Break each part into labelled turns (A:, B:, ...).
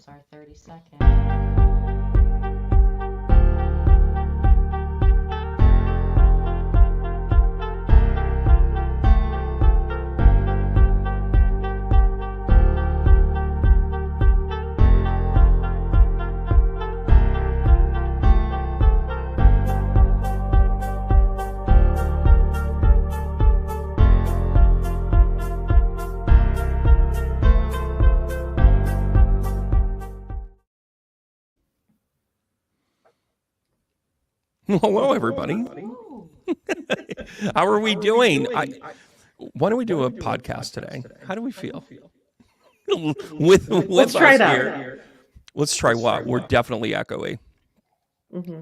A: here's our 30 seconds.
B: Hello, everybody. How are we doing? Why don't we do a podcast today? How do we feel? with
C: Let's try
B: us
C: it
B: here.
C: out.
B: Let's try what? We're definitely echoey.
C: Mm-hmm.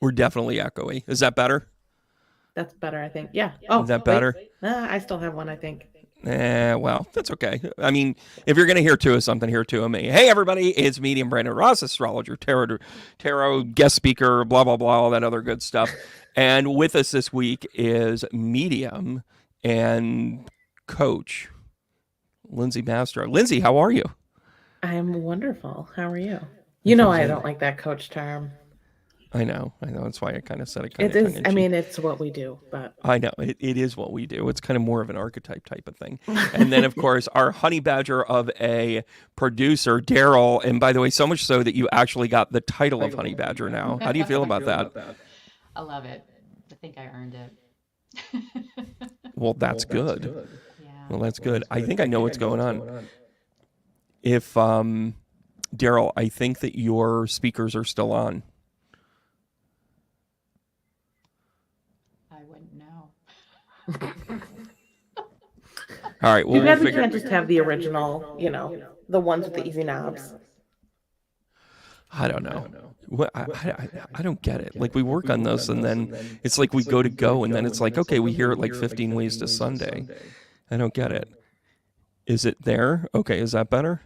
B: We're definitely echoey. Is that better?
C: That's better, I think. Yeah. Oh,
B: Is that better?
C: I still have one, I think.
B: Well, that's okay. I mean, if you're going to hear two of something, hear two of me. Hey, everybody, it's Medium Brandon Ross, astrologer, tarot guest speaker, blah, blah, blah, all that other good stuff. And with us this week is medium and coach, Lindsay Mastro. Lindsay, how are you?
C: I'm wonderful. How are you? You know I don't like that coach term.
B: I know. That's why I kind of said it.
C: It is. I mean, it's what we do, but
B: I know it is what we do. It's kind of more of an archetype type of thing. And then, of course, our honey badger of a producer, Daryl. And by the way, so much so that you actually got the title of honey badger now. How do you feel about that?
A: I love it. I think I earned it.
B: Well, that's good.
A: Yeah.
B: Well, that's good. I think I know what's going on. If Daryl, I think that your speakers are still on.
A: I wouldn't know.
B: All right. Well,
C: you guys
B: we'll figure.
C: can't just have the original, the ones with the easy knobs.
B: I don't know. I don't get it. Like, we work on this, and then it's like we go, and then it's like, okay, we hear it like 15 ways to Sunday. I don't get it. Is it there? Okay, is that better?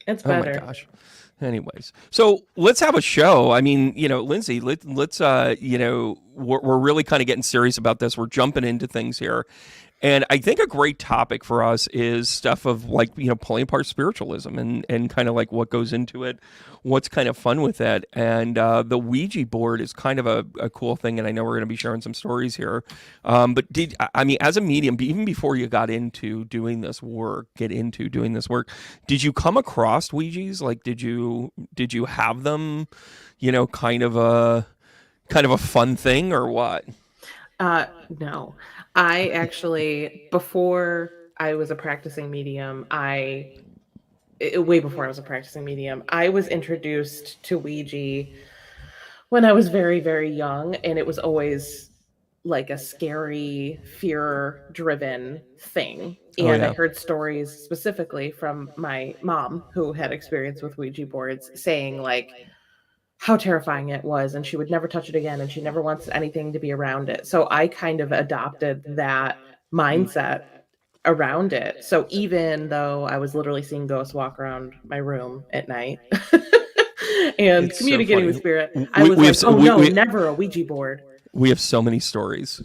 C: It's better.
B: Oh my gosh. Anyways, so let's have a show. I mean, Lindsay, let's we're really kind of getting serious about this. We're jumping into things here. And I think a great topic for us is stuff of like, pulling apart spiritualism and kind of like what goes into it, what's kind of fun with it. And the Ouija board is kind of a cool thing. And I know we're going to be sharing some stories here. But as a medium, even before you got into doing this work, did you come across Ouijas? Like, did you have them, kind of a fun thing or what?
C: No. I actually, before I was a practicing medium, way before I was a practicing medium, I was introduced to Ouija when I was very, very young, and it was always like a scary, fear-driven thing. And I heard stories specifically from my mom, who had experience with Ouija boards, saying like how terrifying it was, and she would never touch it again, and she never wants anything to be around it. So I kind of adopted that mindset around it. So even though I was literally seeing ghosts walk around my room at night and communicating with spirit, I was never a Ouija board.
B: We have so many stories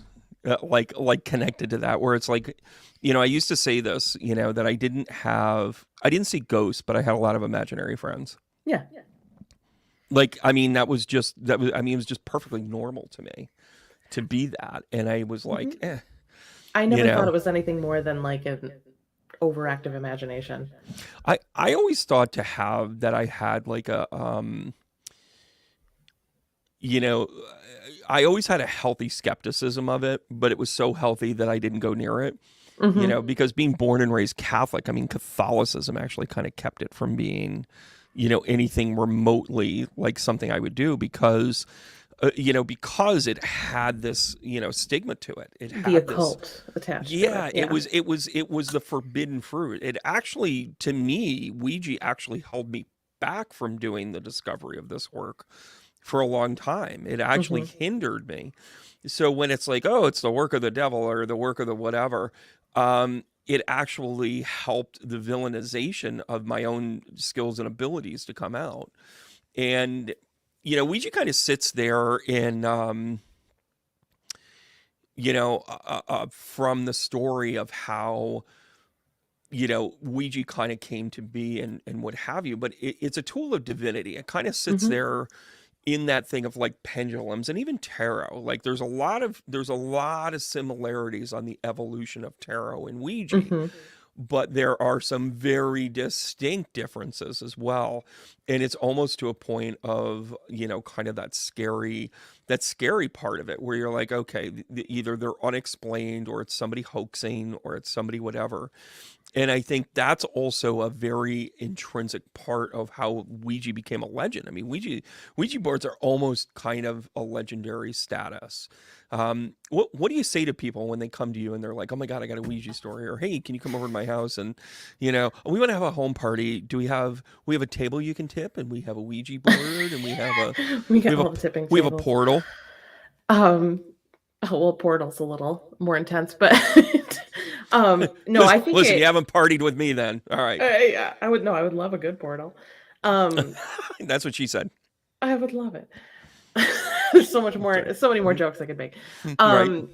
B: like connected to that, where it's like, I used to say this, that I didn't see ghosts, but I had a lot of imaginary friends.
C: Yeah.
B: Like, it was just perfectly normal to me to be that. And I was like,
C: I never thought it was anything more than like an overactive imagination.
B: I always thought I had like a, I always had a healthy skepticism of it, but it was so healthy that I didn't go near it, because being born and raised Catholic, Catholicism actually kind of kept it from being, anything remotely like something I would do, because it had this, stigma to it. It had
C: the occult attached.
B: Yeah,
C: to it.
B: It was the forbidden fruit. It actually, to me, Ouija actually held me back from doing the discovery of this work for a long time. It actually hindered me. So when it's like, oh, it's the work of the devil or the work of the whatever, it actually helped the villainization of my own skills and abilities to come out. And, Ouija kind of sits there in, from the story of how Ouija kind of came to be and what have you, but it's a tool of divinity. It kind of sits
C: Hmm.
B: there in that thing of like pendulums and even tarot. Like there's a lot of similarities on the evolution of tarot and Ouija,
C: Hmm.
B: but there are some very distinct differences as well. And it's almost to a point of, kind of that scary part of it where you're like, okay, either they're unexplained or it's somebody hoaxing or it's somebody whatever. And I think that's also a very intrinsic part of how Ouija became a legend. I mean, Ouija boards are almost kind of a legendary status. What do you say to people when they come to you and they're like, "Oh my God, I got a Ouija story," or "Hey, can you come over to my house and, we want to have a home party. Do we have a table you can tip, and we have a Ouija board, and we have a
C: We
B: we
C: got
B: have a
C: all the tipping
B: we have a
C: tables.
B: portal."
C: Um, oh, well, Portal's a little more intense, but no, I
B: Listen,
C: think
B: listen, you
C: it.
B: haven't partied with me then. All right,
C: I would no, I would love a good Portal. Um,
B: that's what she said.
C: I would love it. There's so much
B: That's
C: more,
B: right.
C: so many more jokes I could make.
B: Right.
C: Um,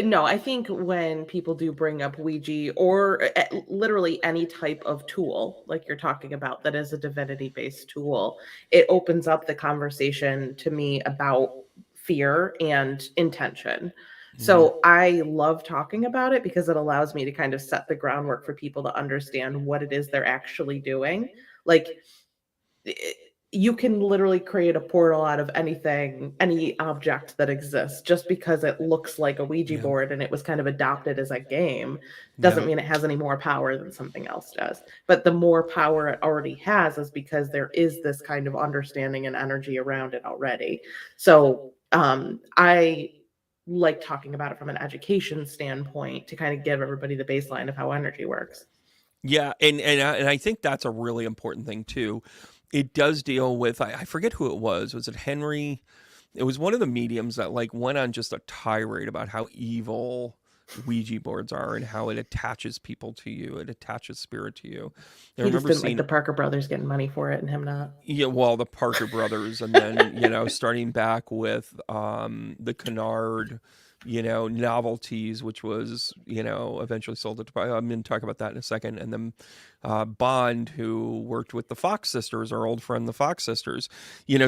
C: no, I think when people do bring up Ouija or literally any type of tool, like you're talking about, that is a divinity based tool, it opens up the conversation to me about fear and intention.
B: Hmm.
C: So I love talking about it because it allows me to kind of set the groundwork for people to understand what it is they're actually doing. Like, it, you can literally create a portal out of anything, any object that exists, just because it looks like a Ouija
B: Yeah.
C: board and it was kind of adopted as a game
B: Yeah.
C: doesn't mean it has any more power than something else does. But the more power it already has is because there is this kind of understanding and energy around it already. So I like talking about it from an education standpoint to kind of give everybody the baseline of how energy works.
B: Yeah, and I think that's a really important thing too. It does deal with I forget who it was. Was it Henry? It was one of the mediums that like went on just a tirade about how evil Ouija boards are and how it attaches people to you. It attaches spirit to you. I
C: He just
B: remember
C: didn't like
B: seeing
C: the Parker brothers getting money for it and him not.
B: yeah, well, the Parker brothers, and then starting back with the Kennard, novelties, which was eventually sold to. I'm going to talk about that in a second, and then Bond, who worked with the Fox sisters, our old friend, the Fox sisters.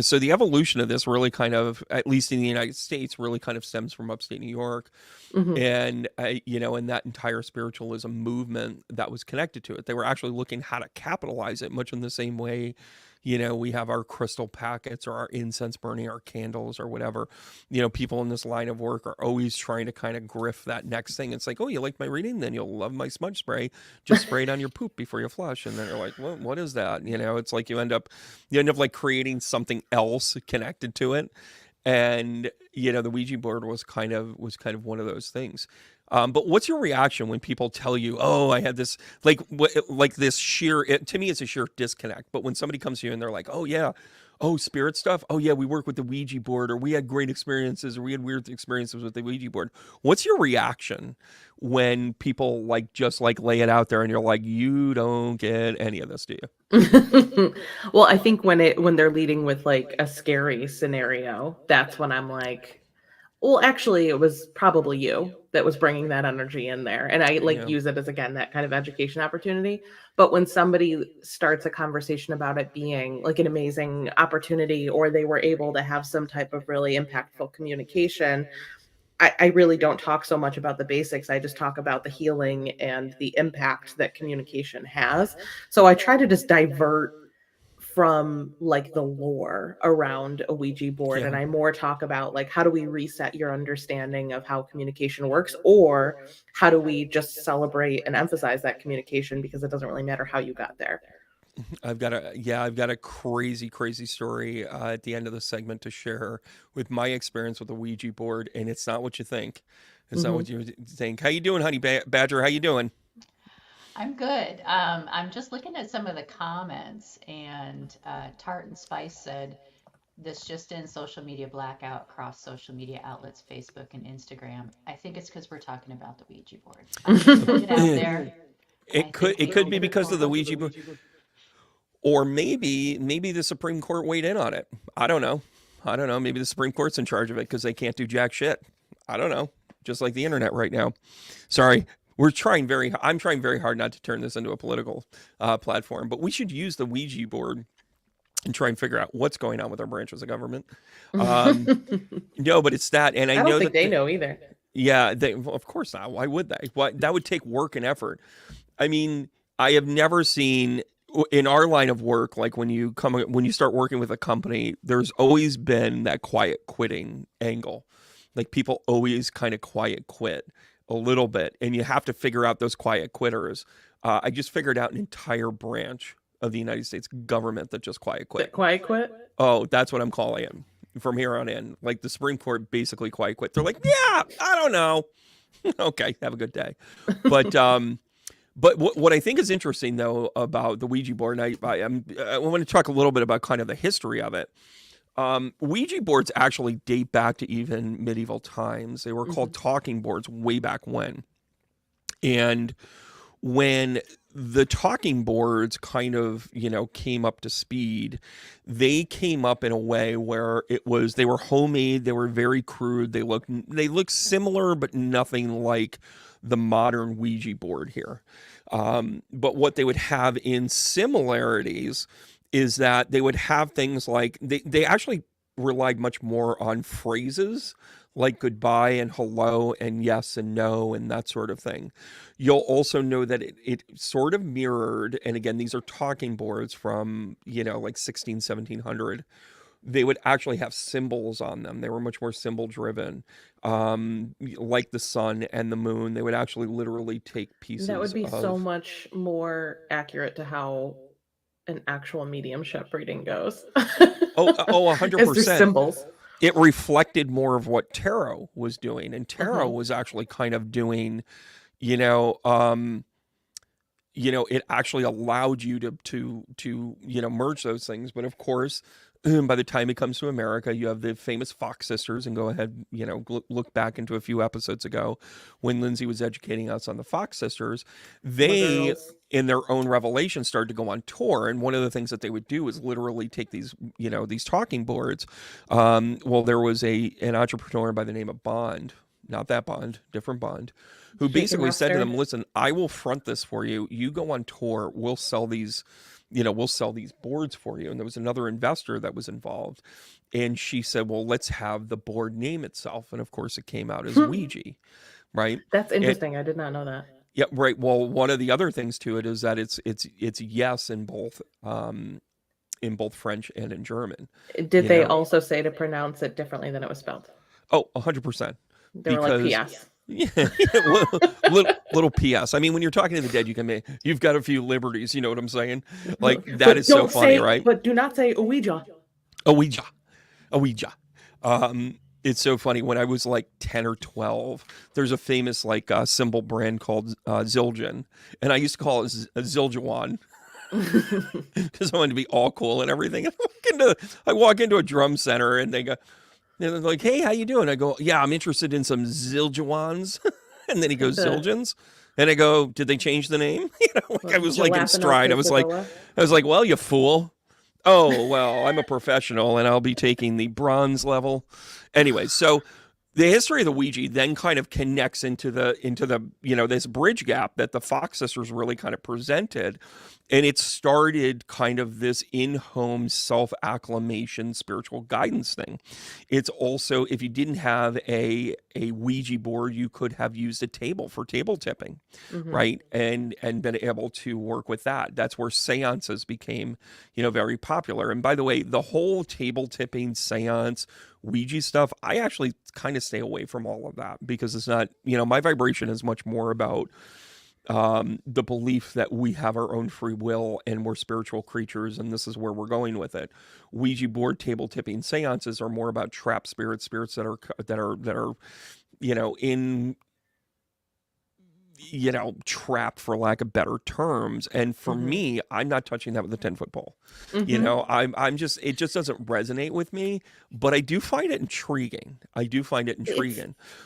B: So the evolution of this really kind of, at least in the United States, really kind of stems from upstate New York
C: Hmm.
B: and and that entire spiritualism movement that was connected to it. They were actually looking how to capitalize it, much in the same way we have our crystal packets or our incense burning, our candles or whatever. People in this line of work are always trying to kind of grift that next thing. It's like, oh, you like my reading, then you'll love my smudge spray. Just spray it on your poop before you flush. And then you're like, what is that? It's like you end up like creating something else connected to it. And the Ouija board was kind of one of those things. But what's your reaction when people tell you, "Oh, I had this like this sheer"? To me, it's a sheer disconnect. But when somebody comes to you and they're like, "Oh yeah, oh spirit stuff. Oh yeah, we work with the Ouija board, or we had great experiences, or we had weird experiences with the Ouija board." What's your reaction when people like just like lay it out there and you're like, "You don't get any of this, do you?"
C: Well, I think when they're leading with like a scary scenario, that's when I'm like, well, actually, it was probably you that was bringing that energy in there. And I like
B: Yeah.
C: use it as, again, that kind of education opportunity. But when somebody starts a conversation about it being like an amazing opportunity, or they were able to have some type of really impactful communication, I really don't talk so much about the basics. I just talk about the healing and the impact that communication has. So I try to just divert from like the lore around a Ouija board, and
B: Yeah.
C: I more talk about like, how do we reset your understanding of how communication works, or how do we just celebrate and emphasize that communication, because it doesn't really matter how you got there.
B: I've got a crazy, crazy story at the end of the segment to share with my experience with the Ouija board, and it's not what you think. It's not
C: Hmm.
B: what you think. How you doing, honey badger? How you doing?
A: I'm good. I'm just looking at some of the comments, and Tart and Spice said this just in: social media blackout across social media outlets, Facebook and Instagram. I think it's because we're talking about the Ouija board. I'm just putting it out there. I
B: It could
A: think
B: it
A: people
B: could be
A: need to
B: because of
A: talk.
B: the Ouija board, or maybe the Supreme Court weighed in on it. I don't know. I don't know. Maybe the Supreme Court's in charge of it because they can't do jack shit. I don't know. Just like the internet right now. Sorry, I'm trying very hard not to turn this into a political platform, but we should use the Ouija board and try and figure out what's going on with our branches of government. No, but it's that, and I
C: I don't
B: know
C: think
B: that
C: they know either.
B: yeah, well, of course not. Why would they? Why, that would take work and effort. I mean, I have never seen in our line of work, like when you start working with a company, there's always been that quiet quitting angle. Like people always kind of quiet quit a little bit, and you have to figure out those quiet quitters. I just figured out an entire branch of the United States government that just quiet quit.
C: Quiet quit?
B: Oh, that's what I'm calling it from here on in. Like the Supreme Court basically quiet quit. They're like, yeah, I don't know. Okay, have a good day. But but what I think is interesting though about the Ouija board, and I want to talk a little bit about kind of the history of it. Ouija boards actually date back to even medieval times. They were called talking boards way back when. And when the talking boards kind of, came up to speed, they came up in a way where they were homemade, they were very crude, they look similar, but nothing like the modern Ouija board here. But what they would have in similarities is that they would have things like they actually relied much more on phrases like goodbye and hello and yes and no and that sort of thing. You'll also know that it sort of mirrored, and again, these are talking boards from, like 1700. They would actually have symbols on them. They were much more symbol driven, like the sun and the moon. They would actually literally take pieces.
C: That would be so much more accurate to how an actual mediumship reading goes.
B: 100%.
C: Is symbols.
B: It reflected more of what tarot was doing, and tarot was actually kind of doing, it actually allowed you to merge those things. But of course, by the time it comes to America, you have the famous Fox sisters, and go ahead, look back into a few episodes ago when Lindsay was educating us on the Fox sisters. They, in their own revelation, started to go on tour, and one of the things that they would do is literally take these, these talking boards. There was an entrepreneur by the name of Bond, not that Bond, different Bond, who basically said to them, "Listen, I will front this for you. You go on tour. We'll sell these." We'll sell these boards for you. And there was another investor that was involved. And she said, well, let's have the board name itself. And of course, it came out as Ouija, right?
C: That's interesting. I did not know that.
B: Yeah, right. Well, one of the other things to it is that it's yes in both French and in German.
C: Did they also say to pronounce it differently than it was spelled?
B: Oh, 100%.
C: They were like PS.
B: Yeah, little PS. I mean, when you're talking to the dead, you've got a few liberties. You know what I'm saying? Like that is so funny, right?
C: But do not say Ouija.
B: Ouija. It's so funny. When I was like 10 or 12, there's a famous symbol brand called Zildjian, and I used to call it Zildjian because I wanted to be all cool and everything. I walk into a drum center and they go. They're like, hey, how you doing? I go, yeah, I'm interested in some Zildjians. And then he goes, Zildjians? And I go, did they change the name? I was like in stride. I was like, well, you fool. Oh, well, I'm a professional and I'll be taking the bronze level. Anyway, so the history of the Ouija then kind of connects into the this bridge gap that the Fox sisters really kind of presented. And it started kind of this in-home self-acclamation spiritual guidance thing. It's also, if you didn't have a Ouija board, you could have used a table for table tipping, right? And been able to work with that. That's where seances became, very popular. And by the way, the whole table tipping, seance, Ouija stuff, I actually kind of stay away from all of that because it's not, my vibration is much more about the belief that we have our own free will and we're spiritual creatures, and this is where we're going with it. Ouija board, table tipping, seances are more about trapped spirits that are in trapped, for lack of better terms. And for me, I'm not touching that with a 10-foot pole. I'm just, it just doesn't resonate with me, but I do find it intriguing.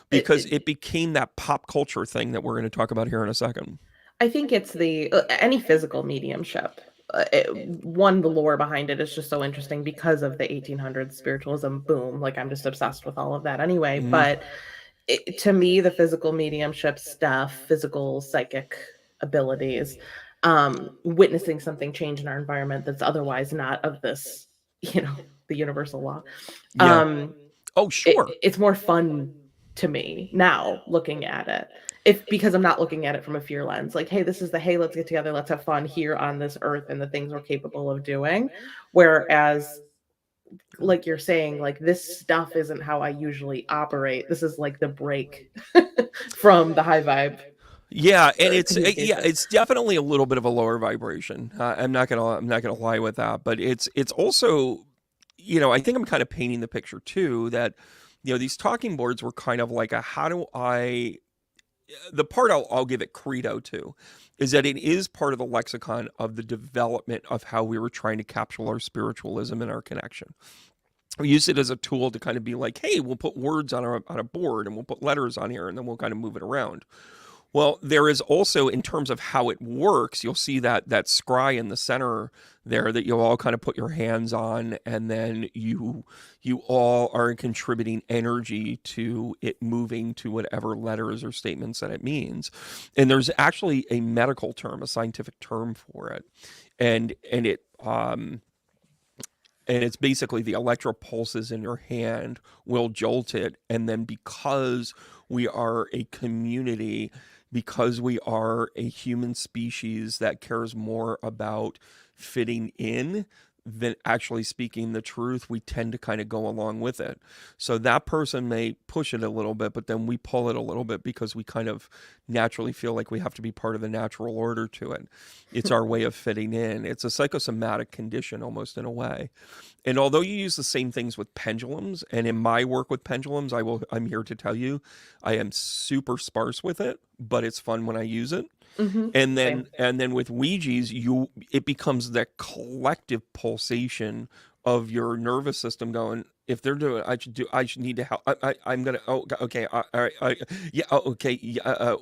B: Because it became that pop culture thing that we're going to talk about here in a second.
C: I think it's any physical mediumship. The lore behind it is just so interesting because of the 1800s spiritualism boom. Like, I'm just obsessed with all of that anyway. But to me, the physical mediumship stuff, physical psychic abilities, witnessing something change in our environment that's otherwise not of this, the universal law.
B: Yeah.
C: Um,
B: Oh, sure.
C: it's more fun to me now looking at it. If because I'm not looking at it from a fear lens, like, hey, this is the hey, let's get together, let's have fun here on this earth and the things we're capable of doing. Whereas, like you're saying, like this stuff isn't how I usually operate. This is like the break from the high vibe
B: Yeah, and
C: communication.
B: it's definitely a little bit of a lower vibration. I'm not gonna lie with that, but it's also, I think I'm kind of painting the picture too that, these talking boards were kind of like a how do I the part I'll give it credo to is that it is part of the lexicon of the development of how we were trying to capture our spiritualism and our connection. We use it as a tool to kind of be like, hey, we'll put words on a board and we'll put letters on here and then we'll kind of move it around. Well, there is also, in terms of how it works, you'll see that scry in the center there that you'll all kind of put your hands on, and then you all are contributing energy to it moving to whatever letters or statements that it means. And there's actually a medical term, a scientific term for it, and it's basically the electro pulses in your hand will jolt it, and then because we are a community, because we are a human species that cares more about fitting in than actually speaking the truth, we tend to kind of go along with it. So that person may push it a little bit, but then we pull it a little bit because we kind of naturally feel like we have to be part of the natural order to it. It's our way of fitting in. It's a psychosomatic condition almost in a way. And although you use the same things with pendulums, and in my work with pendulums, I'm here to tell you, I am super sparse with it, but it's fun when I use it.
C: Mm-hmm.
B: And
C: Same.
B: then with Ouija's, it becomes that collective pulsation of your nervous system going, if they're doing it, I should need to help. I'm gonna, oh, okay, all right, yeah, oh, okay, yeah,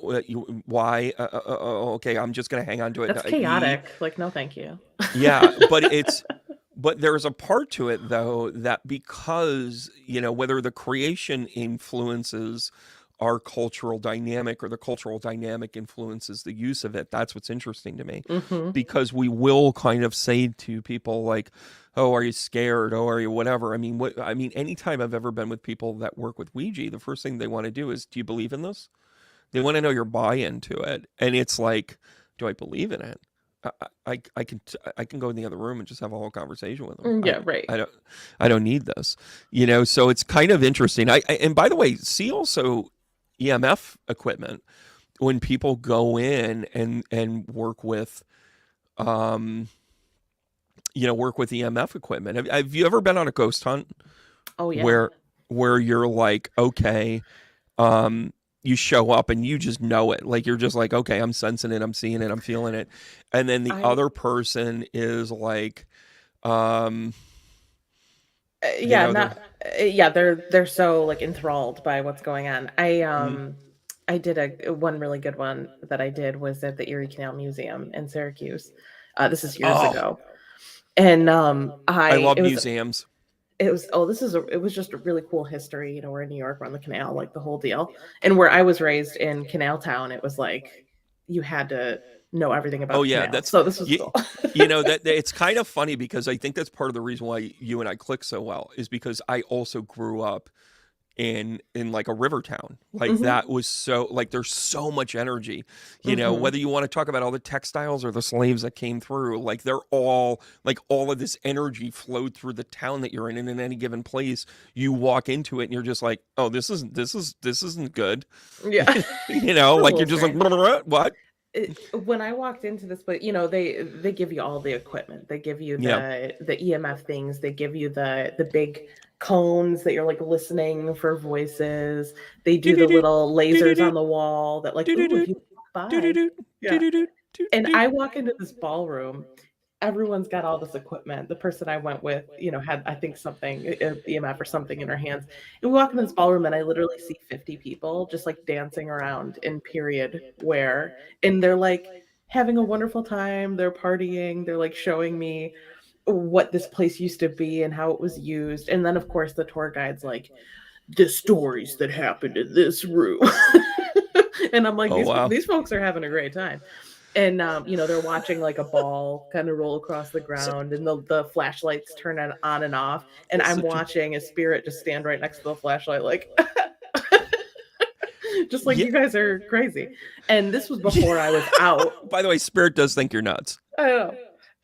B: why, okay, I'm just gonna hang on to it.
C: That's chaotic. Like, no, thank you.
B: Yeah, but there's a part to it though that because, whether the creation influences our cultural dynamic or the cultural dynamic influences the use of it, that's what's interesting to me.
C: Mm-hmm.
B: Because we will kind of say to people like, "Oh, are you scared? Oh, are you whatever?" I mean, anytime I've ever been with people that work with Ouija, the first thing they want to do is, "Do you believe in this?" They want to know your buy-in to it, and it's like, "Do I believe in it?" I can go in the other room and just have a whole conversation with them.
C: Yeah, right.
B: I don't need this, So it's kind of interesting. And by the way, see also EMF equipment when people go in and work with, work with EMF equipment. Have you ever been on a ghost hunt
C: Oh yeah.
B: where you're like, okay, you show up and you just know it. Like you're just like, okay, I'm sensing it, I'm seeing it, I'm feeling it. And then the
C: I
B: other person is like, um,
C: yeah,
B: they're
C: not yeah, they're so like enthralled by what's going on.
B: mm,
C: I did one really good one that I did was at the Erie Canal Museum in Syracuse. This is years
B: oh,
C: ago. And
B: I
C: I
B: love museums.
C: it was oh it was just a really cool history. We're in New York, we're on the canal, like the whole deal. And where I was raised in Canal Town, it was like you had to know everything about
B: Oh
C: the
B: yeah,
C: canal.
B: that's
C: So this was
B: you,
C: cool.
B: that it's kind of funny because I think that's part of the reason why you and I click so well is because I also grew up in like a river town. Like
C: Hmm.
B: that was so like there's so much energy,
C: Hmm.
B: whether you want to talk about all the textiles or the slaves that came through, like they're all like all of this energy flowed through the town that you're in, and in any given place you walk into it and you're just like, oh, this isn't good.
C: Yeah. A
B: Like
C: little
B: you're just like,
C: strange.
B: what?
C: When I walked into this place, they give you all the equipment. They give you
B: Yeah.
C: the EMF things. They give you the big cones that you're like listening for voices. They do the
B: Do-do-do,
C: little lasers
B: do-do-do,
C: on the wall that like, ooh, if
B: do-do-do,
C: you walk by.
B: do-do-do,
C: Yeah.
B: do-do-do,
C: And
B: do-do-do.
C: I walk into this ballroom, everyone's got all this equipment. The person I went with, had I think something, EMF or something in her hands. And we walk into this ballroom and I literally see 50 people just like dancing around in period wear. And they're like having a wonderful time. They're partying. They're like showing me what this place used to be and how it was used. And then of course the tour guide's like, the stories that happened in this room. And I'm like,
B: Oh wow.
C: these folks are having a great time. And they're watching like a ball kind of roll across the
B: So,
C: ground, and the flashlights turn on and off, and I'm
B: such a
C: watching a spirit just stand right next to the flashlight, like just like
B: yeah.
C: you guys are crazy. And this was before I was out.
B: By the way, Spirit does think you're nuts.
C: I know.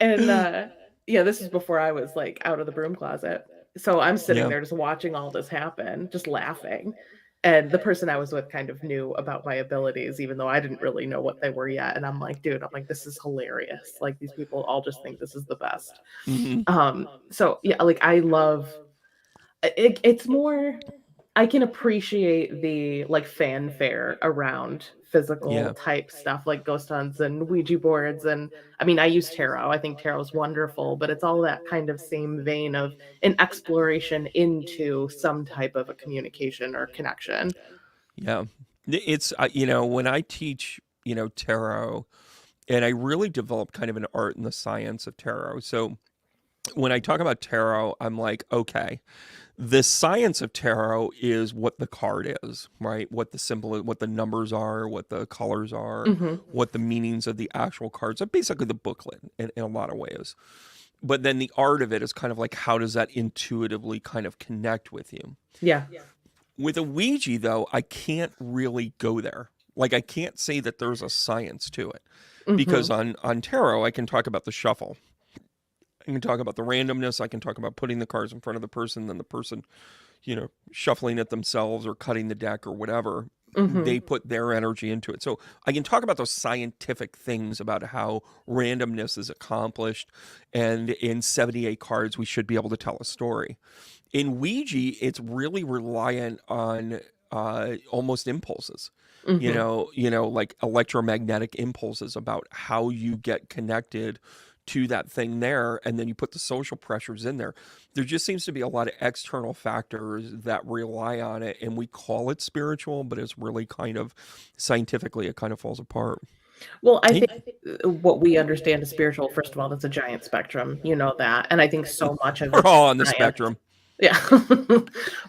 C: And yeah, this is before I was like out of the broom closet. So I'm sitting
B: Yeah.
C: there just watching all this happen, just laughing. And the person I was with kind of knew about my abilities, even though I didn't really know what they were yet. And I'm like, dude, I'm like, this is hilarious. Like these people all just think this is the best.
B: Hmm.
C: So yeah, like I love it's more, I can appreciate the like fanfare around physical
B: Yeah.
C: type stuff like ghost hunts and Ouija boards. And I mean, I use tarot. I think tarot's wonderful, but it's all that kind of same vein of an exploration into some type of a communication or connection.
B: Yeah. It's when I teach tarot, and I really develop kind of an art and the science of tarot. So when I talk about tarot, I'm like, okay, the science of tarot is what the card is, right? What the symbol is, what the numbers are, what the colors are,
C: Hmm.
B: what the meanings of the actual cards are, basically the booklet in a lot of ways. But then the art of it is kind of like, how does that intuitively kind of connect with you?
C: Yeah.
B: With a Ouija, though, I can't really go there. Like, I can't say that there's a science to it because
C: Hmm.
B: on tarot, I can talk about the shuffle. I can talk about the randomness. I can talk about putting the cards in front of the person, then the person, shuffling it themselves or cutting the deck or whatever.
C: Hmm.
B: They put their energy into it. So I can talk about those scientific things about how randomness is accomplished. And in 78 cards, we should be able to tell a story. In Ouija, it's really reliant on almost impulses.
C: Hmm.
B: Like electromagnetic impulses about how you get connected to that thing there, and then you put the social pressures in there. There just seems to be a lot of external factors that rely on it, and we call it spiritual, but it's really kind of scientifically it kind of falls apart.
C: Well, I
B: Hey,
C: think what we understand as spiritual, first of all, that's a giant spectrum, you know that. And I think so much of
B: we're
C: it
B: all
C: is
B: on the
C: science.
B: spectrum.
C: Yeah.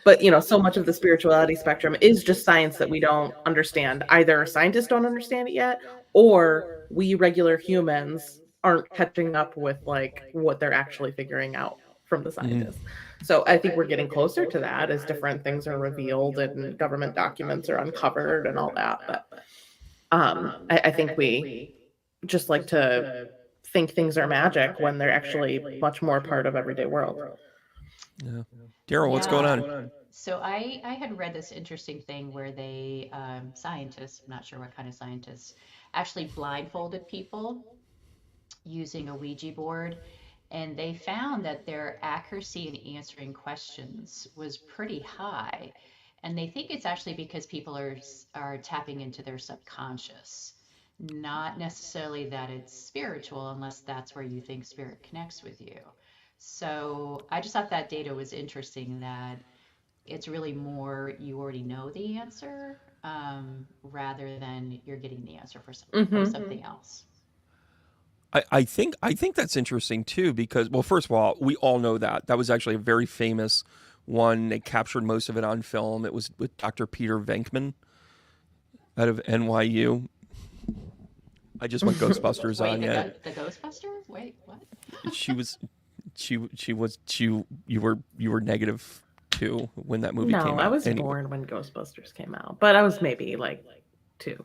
C: But, so much of the spirituality spectrum is just science that we don't understand. Either scientists don't understand it yet, or we regular humans aren't catching up with like what they're actually figuring out from the
B: Mhm.
C: scientists. So I think we're getting closer to that as different things are revealed and government documents are uncovered and all that. But I think we just like to think things are magic when they're actually much more part of everyday world.
B: Yeah. Daryl, what's going
A: Yeah.
B: on?
A: So I had read this interesting thing where they scientists, I'm not sure what kind of scientists, actually blindfolded people using a Ouija board, and they found that their accuracy in answering questions was pretty high. And they think it's actually because people are tapping into their subconscious, not necessarily that it's spiritual, unless that's where you think spirit connects with you. So I just thought that data was interesting that it's really more you already know the answer rather than you're getting the answer from
C: Hmm.
A: something else.
B: I think that's interesting too because, well, first of all, we all know that was actually a very famous one. They captured most of it on film. It was with Dr. Peter Venkman out of NYU. I just went Ghostbusters
A: Wait,
B: on you.
A: the Ghostbuster? Wait, what?
B: She was you were -2 when that movie
C: No,
B: came
C: I
B: out.
C: was
B: Anyway,
C: born when Ghostbusters came out, but I was maybe like two.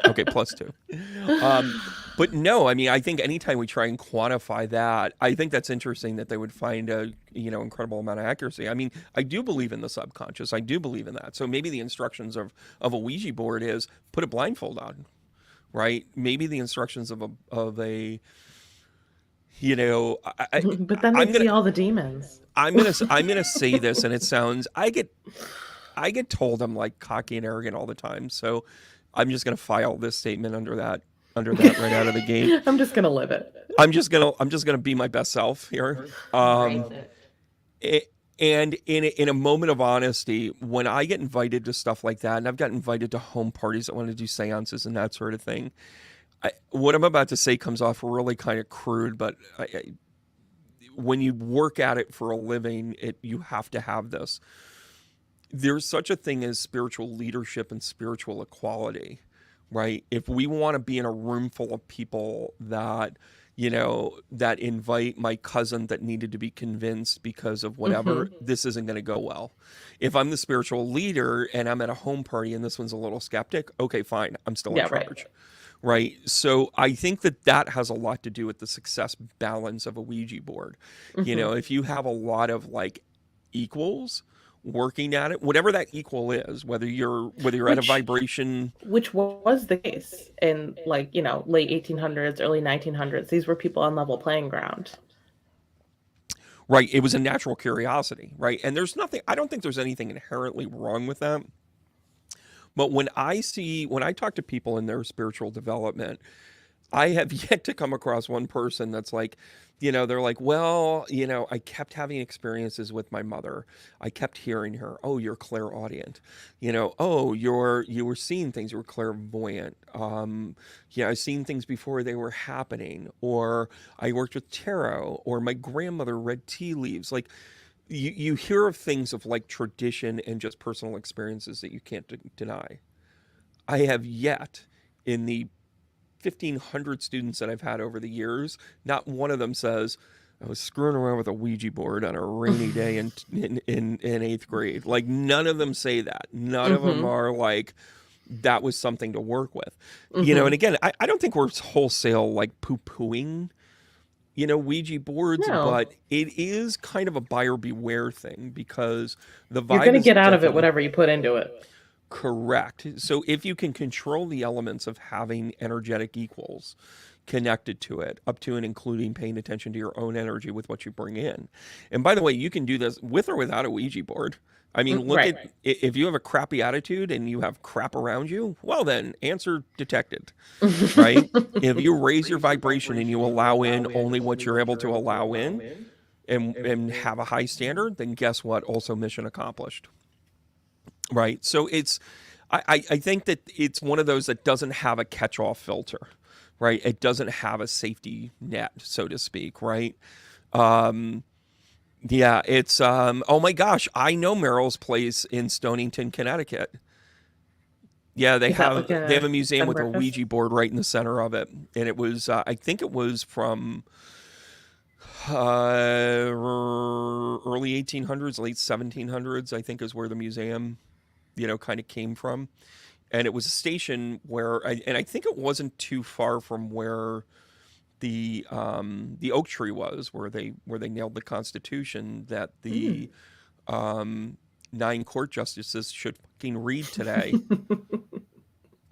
B: okay, +2. Um, but no, I mean, I think anytime we try and quantify that, I think that's interesting that they would find a incredible amount of accuracy. I mean, I do believe in the subconscious. I do believe in that. So maybe the instructions of a Ouija board is put a blindfold on, right? Maybe the instructions of a you know
C: But then
B: I'm
C: they'd
B: gonna
C: see all the demons.
B: I'm gonna say this, and it sounds I get told I'm like cocky and arrogant all the time, so I'm just gonna file this statement under that right out of the gate.
C: I'm just gonna live it.
B: I'm just gonna be my best self here.
A: Embrace
B: Um,
A: it.
B: it and in a moment of honesty, when I get invited to stuff like that, and I've got invited to home parties that want to do seances and that sort of thing, what I'm about to say comes off really kind of crude, but when you work at it for a living, you have to have this. there's such a thing as spiritual leadership and spiritual equality, right? If we want to be in a room full of people that, that invite my cousin that needed to be convinced because of whatever,
C: Hmm.
B: this isn't going to go well. If I'm the spiritual leader and I'm at a home party and this one's a little skeptic, okay, fine, I'm still in
C: Yeah, right.
B: charge. Right. So I think that that has a lot to do with the success balance of a Ouija board.
C: Hmm.
B: If you have a lot of like equals working at it, whatever that equal is, whether you're at a
C: Which
B: vibration.
C: which was the case in, like, late 1800s, early 1900s. These were people on level playing ground.
B: Right, it was a natural curiosity, right? And I don't think there's anything inherently wrong with that. But when I talk to people in their spiritual development, I have yet to come across one person that's like, they're like, well, I kept having experiences with my mother. I kept hearing her. Oh, you're clairaudient. Oh, you were seeing things. You were clairvoyant. Yeah, I've seen things before they were happening. Or I worked with tarot. Or my grandmother read tea leaves. Like, you hear of things of like tradition and just personal experiences that you can't deny. I have yet, in the 1,500 students that I've had over the years, not one of them says, I was screwing around with a Ouija board on a rainy day in eighth grade. Like, none of them say that. None of them
C: Hmm.
B: are like, that was something to work with. And
C: Hmm.
B: again, I don't think we're wholesale like poo pooing, Ouija boards,
C: No,
B: but it is kind of a buyer beware thing because the
C: you're
B: vibe
C: going to
B: is
C: get out of it
B: definitely
C: whatever you put into it.
B: correct. So if you can control the elements of having energetic equals connected to it, up to and including paying attention to your own energy with what you bring in. And by the way, you can do this with or without a Ouija board. I mean, look
C: Right.
B: at if you have a crappy attitude and you have crap around you, well, then answer detected, right? If you raise your vibration and you allow in only what you're able to allow in and have a high standard, then guess what? Also mission accomplished. Right. So I think that it's one of those that doesn't have a catch all filter, right? It doesn't have a safety net, so to speak, right? Um, yeah, oh my gosh, I know Merrill's place in Stonington, Connecticut. Yeah,
C: Is that like
B: they have a
C: a
B: museum
C: bed and
B: with a
C: breakfast?
B: Ouija board right in the center of it, and it was I think it was from early 1800s, late 1700s. I think is where the museum kind of came from. And it was a station and I think it wasn't too far from where the oak tree was, where they nailed the Constitution that the
C: Mm.
B: um, 9 court justices should fucking read today.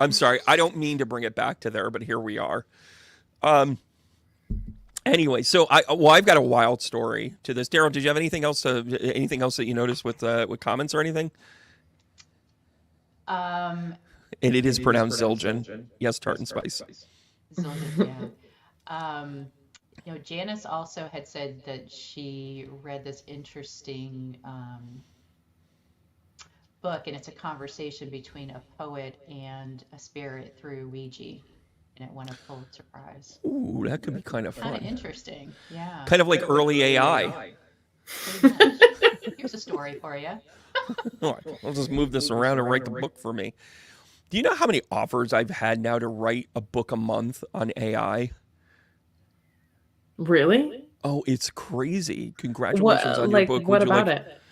B: I'm sorry, I don't mean to bring it back to there, but here we are. Um, anyway, so I've got a wild story to this. Daryl, did you have anything else that you noticed with comments or anything?
A: Um,
B: And it is pronounced Zildjian. Yes, tart and spice.
A: Zildjian, yeah. Um, Janice also had said that she read this interesting book, and it's a conversation between a poet and a spirit through Ouija, and it won a Pulitzer Prize.
B: Ooh, that could be kind of
A: Kind of
B: fun.
A: interesting. Yeah,
B: Kind of like early AI.
A: pretty much. Here's a story for you.
B: Oh, I'll just move this around and write the book for me. Do you know how many offers I've had now to write a book a month on AI?
C: Really?
B: Oh, it's crazy. Congratulations
C: What,
B: on your
C: like,
B: book.
C: what
B: Would you
C: about
B: like
C: it?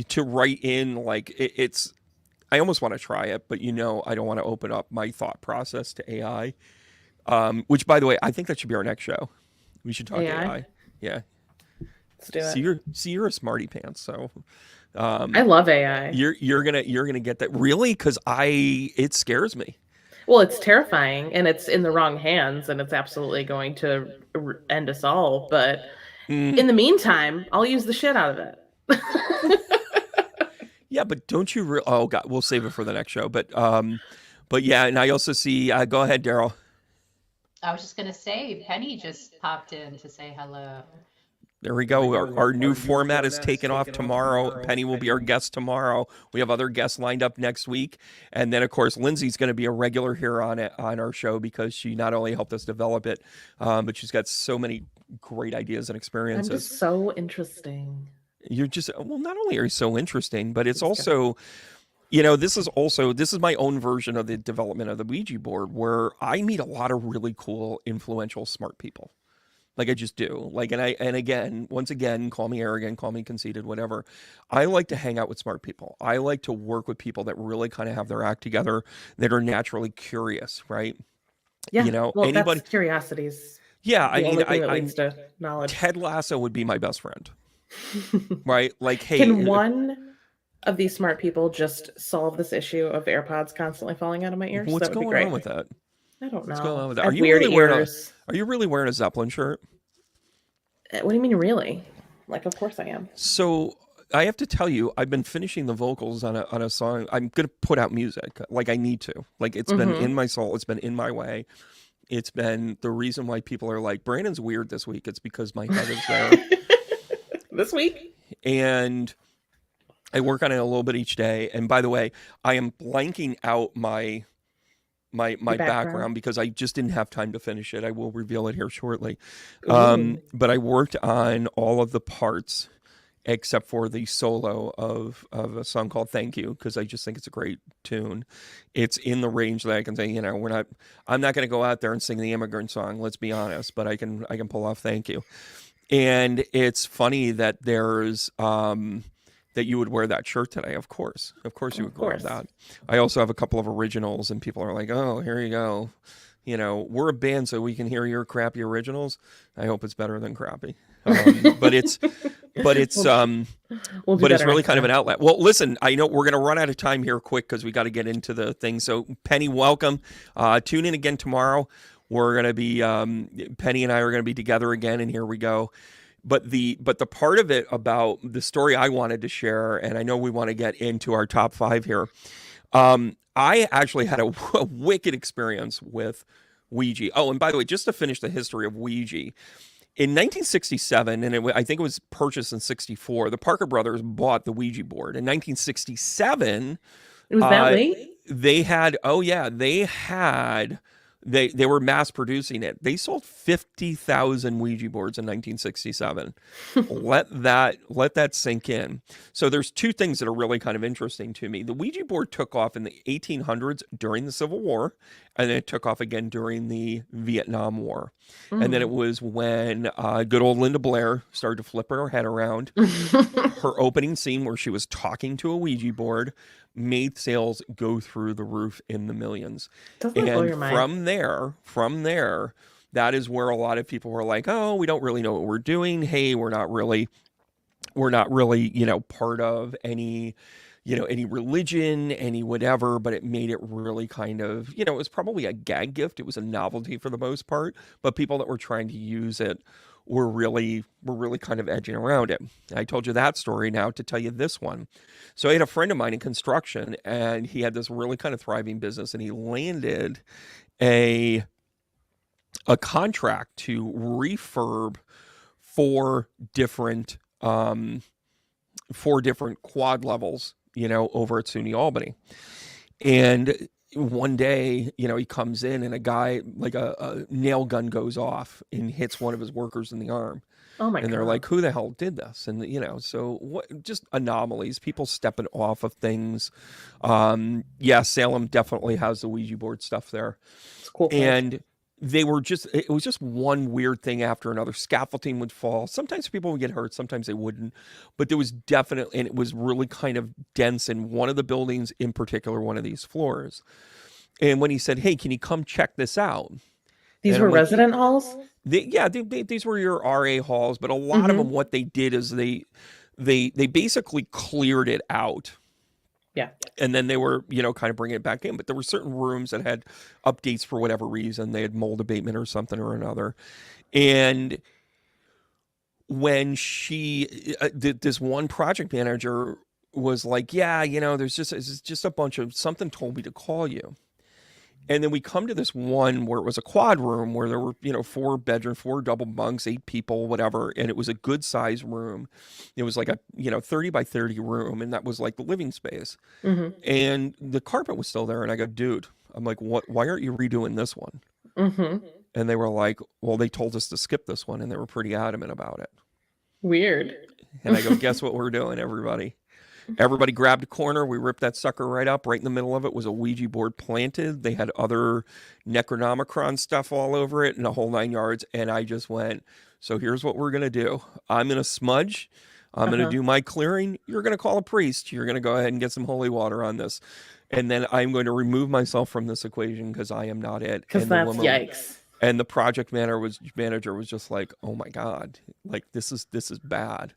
B: to write in like it's I almost want to try it, but I don't want to open up my thought process to AI. Which by the way, I think that should be our next show. We should talk
C: AI?
B: AI. Yeah.
C: Let's do it.
B: See you're a smarty pants, so
C: I love AI.
B: you're gonna get that really because it scares me.
C: Well, it's terrifying and it's in the wrong hands and it's absolutely going to end us all. But
B: Mm,
C: in the meantime, I'll use the shit out of it.
B: yeah, but don't you? Oh God, we'll save it for the next show. But yeah, and I also see. Go ahead, Daryl.
A: I was just gonna say, Penny just popped in to say hello.
B: There we go. Our new format is taken off tomorrow. Penny will be our guest tomorrow. We have other guests lined up next week, and then of course Lindsay's going to be a regular here on our show because she not only helped us develop it, but she's got so many great ideas and
C: I'm
B: experiences.
C: just so interesting.
B: You're just, well, not only are you so interesting, but it's
C: Just kidding.
B: also, this is my own version of the development of the Ouija board where I meet a lot of really cool, influential, smart people. Like I just do. Like, and again, once again, call me arrogant, call me conceited, whatever. I like to hang out with smart people. I like to work with people that really kind of have their act together, that are naturally curious, right?
C: Yeah. Well, that's
B: Anybody.
C: curiosity's
B: Yeah, I
C: the
B: mean,
C: only thing that leads to knowledge.
B: Ted Lasso would be my best friend, right? Like,
C: Can
B: hey,
C: one of these smart people just solve this issue of AirPods constantly falling out of my ears?
B: what's
C: That would be
B: going on
C: great.
B: with that?
C: I don't
B: What's going on
C: know.
B: with that?
C: I have weird ears.
B: Are you really wearing a Zeppelin shirt?
C: What do you mean, really? Like, of course I am.
B: So I have to tell you, I've been finishing the vocals on a song. I'm gonna put out music. Like I need to. Like it's been in my soul. It's been in my way. It's been the reason why people are like, Brandon's weird this week. It's because my head is there.
C: This week?
B: And I work on it a little bit each day. And by the way, I am blanking out my background because I just didn't have time to finish it. I will reveal it here shortly. But I worked on all of the parts except for the solo of a song called Thank You, because I just think it's a great tune. It's in the range that I can say, I'm not going to go out there and sing the immigrant song, let's be honest, but I can pull off Thank You. And it's funny that there's that you would wear that shirt today. Of course you would wear that. I also have a couple of originals, and people are like, oh, here you go. We're a band, so we can hear your crappy originals. I hope it's better than crappy. But it's really kind of an outlet. Well, listen, I know we're going to run out of time here quick because we got to get into the thing. So Penny, welcome. Tune in again tomorrow. We're going to be, Penny and I are going to be together again, and here we go. But the part of it about the story I wanted to share, and I know we want to get into our top 5 here. I actually had a wicked experience with Ouija. Oh, and by the way, just to finish the history of Ouija, in 1967, and I think it was purchased in 64, the Parker brothers bought the Ouija board. In 1967,
C: it was that late?
B: They were mass producing it. They sold 50,000 Ouija boards in 1967. Let that sink in. So there's two things that are really kind of interesting to me. The Ouija board took off in the 1800s during the Civil War, and then it took off again during the Vietnam War. And then it was when good old Linda Blair started to flip her head around. Her opening scene where she was talking to a Ouija board made sales go through the roof in the millions.
C: Doesn't that blow your mind?
B: From there, that is where a lot of people were like, oh, we don't really know what we're doing. Hey, we're not really, part of any religion, any whatever, but it made it really kind of, it was probably a gag gift. It was a novelty for the most part, but people that were trying to use it were really kind of edging around it. I told you that story. Now to tell you this one. So I had a friend of mine in construction, and he had this really kind of thriving business, and he landed a contract to refurb four different quad levels, over at SUNY Albany. And one day, he comes in, and a guy, like a nail gun goes off and hits one of his workers in the arm.
C: Oh my God.
B: And they're like, who the hell did this? And, so what, just anomalies, people stepping off of things. Yeah, Salem definitely has the Ouija board stuff there.
C: It's cool.
B: And it was just one weird thing after another. Scaffolding would fall. Sometimes people would get hurt, sometimes they wouldn't. But there was definitely, and it was really kind of dense in one of the buildings, in particular, one of these floors. And when he said, hey, can you come check this out?
C: These were resident halls?
B: These were your RA halls, but a lot of them, what they did is they basically cleared it out.
C: Yeah.
B: And then they were, kind of bringing it back in. But there were certain rooms that had updates for whatever reason. They had mold abatement or something or another. And when this one project manager was like, yeah, it's just a bunch of, something told me to call you. And then we come to this one where it was a quad room where there were, 4 bedrooms, 4 double bunks, 8 people, whatever. And it was a good size room. It was like a, 30 by 30 room. And that was like the living space. And the carpet was still there. And I go, dude, I'm like, why aren't you redoing this one? And they were like, well, they told us to skip this one. And they were pretty adamant about it.
C: Weird.
B: And I go, guess what we're doing, everybody? Everybody grabbed a corner. We ripped that sucker right up. Right in the middle of it was a Ouija board planted. They had other Necronomicron stuff all over it and a whole 9 yards. And I just went, so here's what we're going to do. I'm going to smudge. I'm going to do my clearing. You're going to call a priest. You're going to go ahead and get some holy water on this. And then I'm going to remove myself from this equation because I am not it.
C: Because that's yikes.
B: And the project manager was just like, oh my God, like this is bad.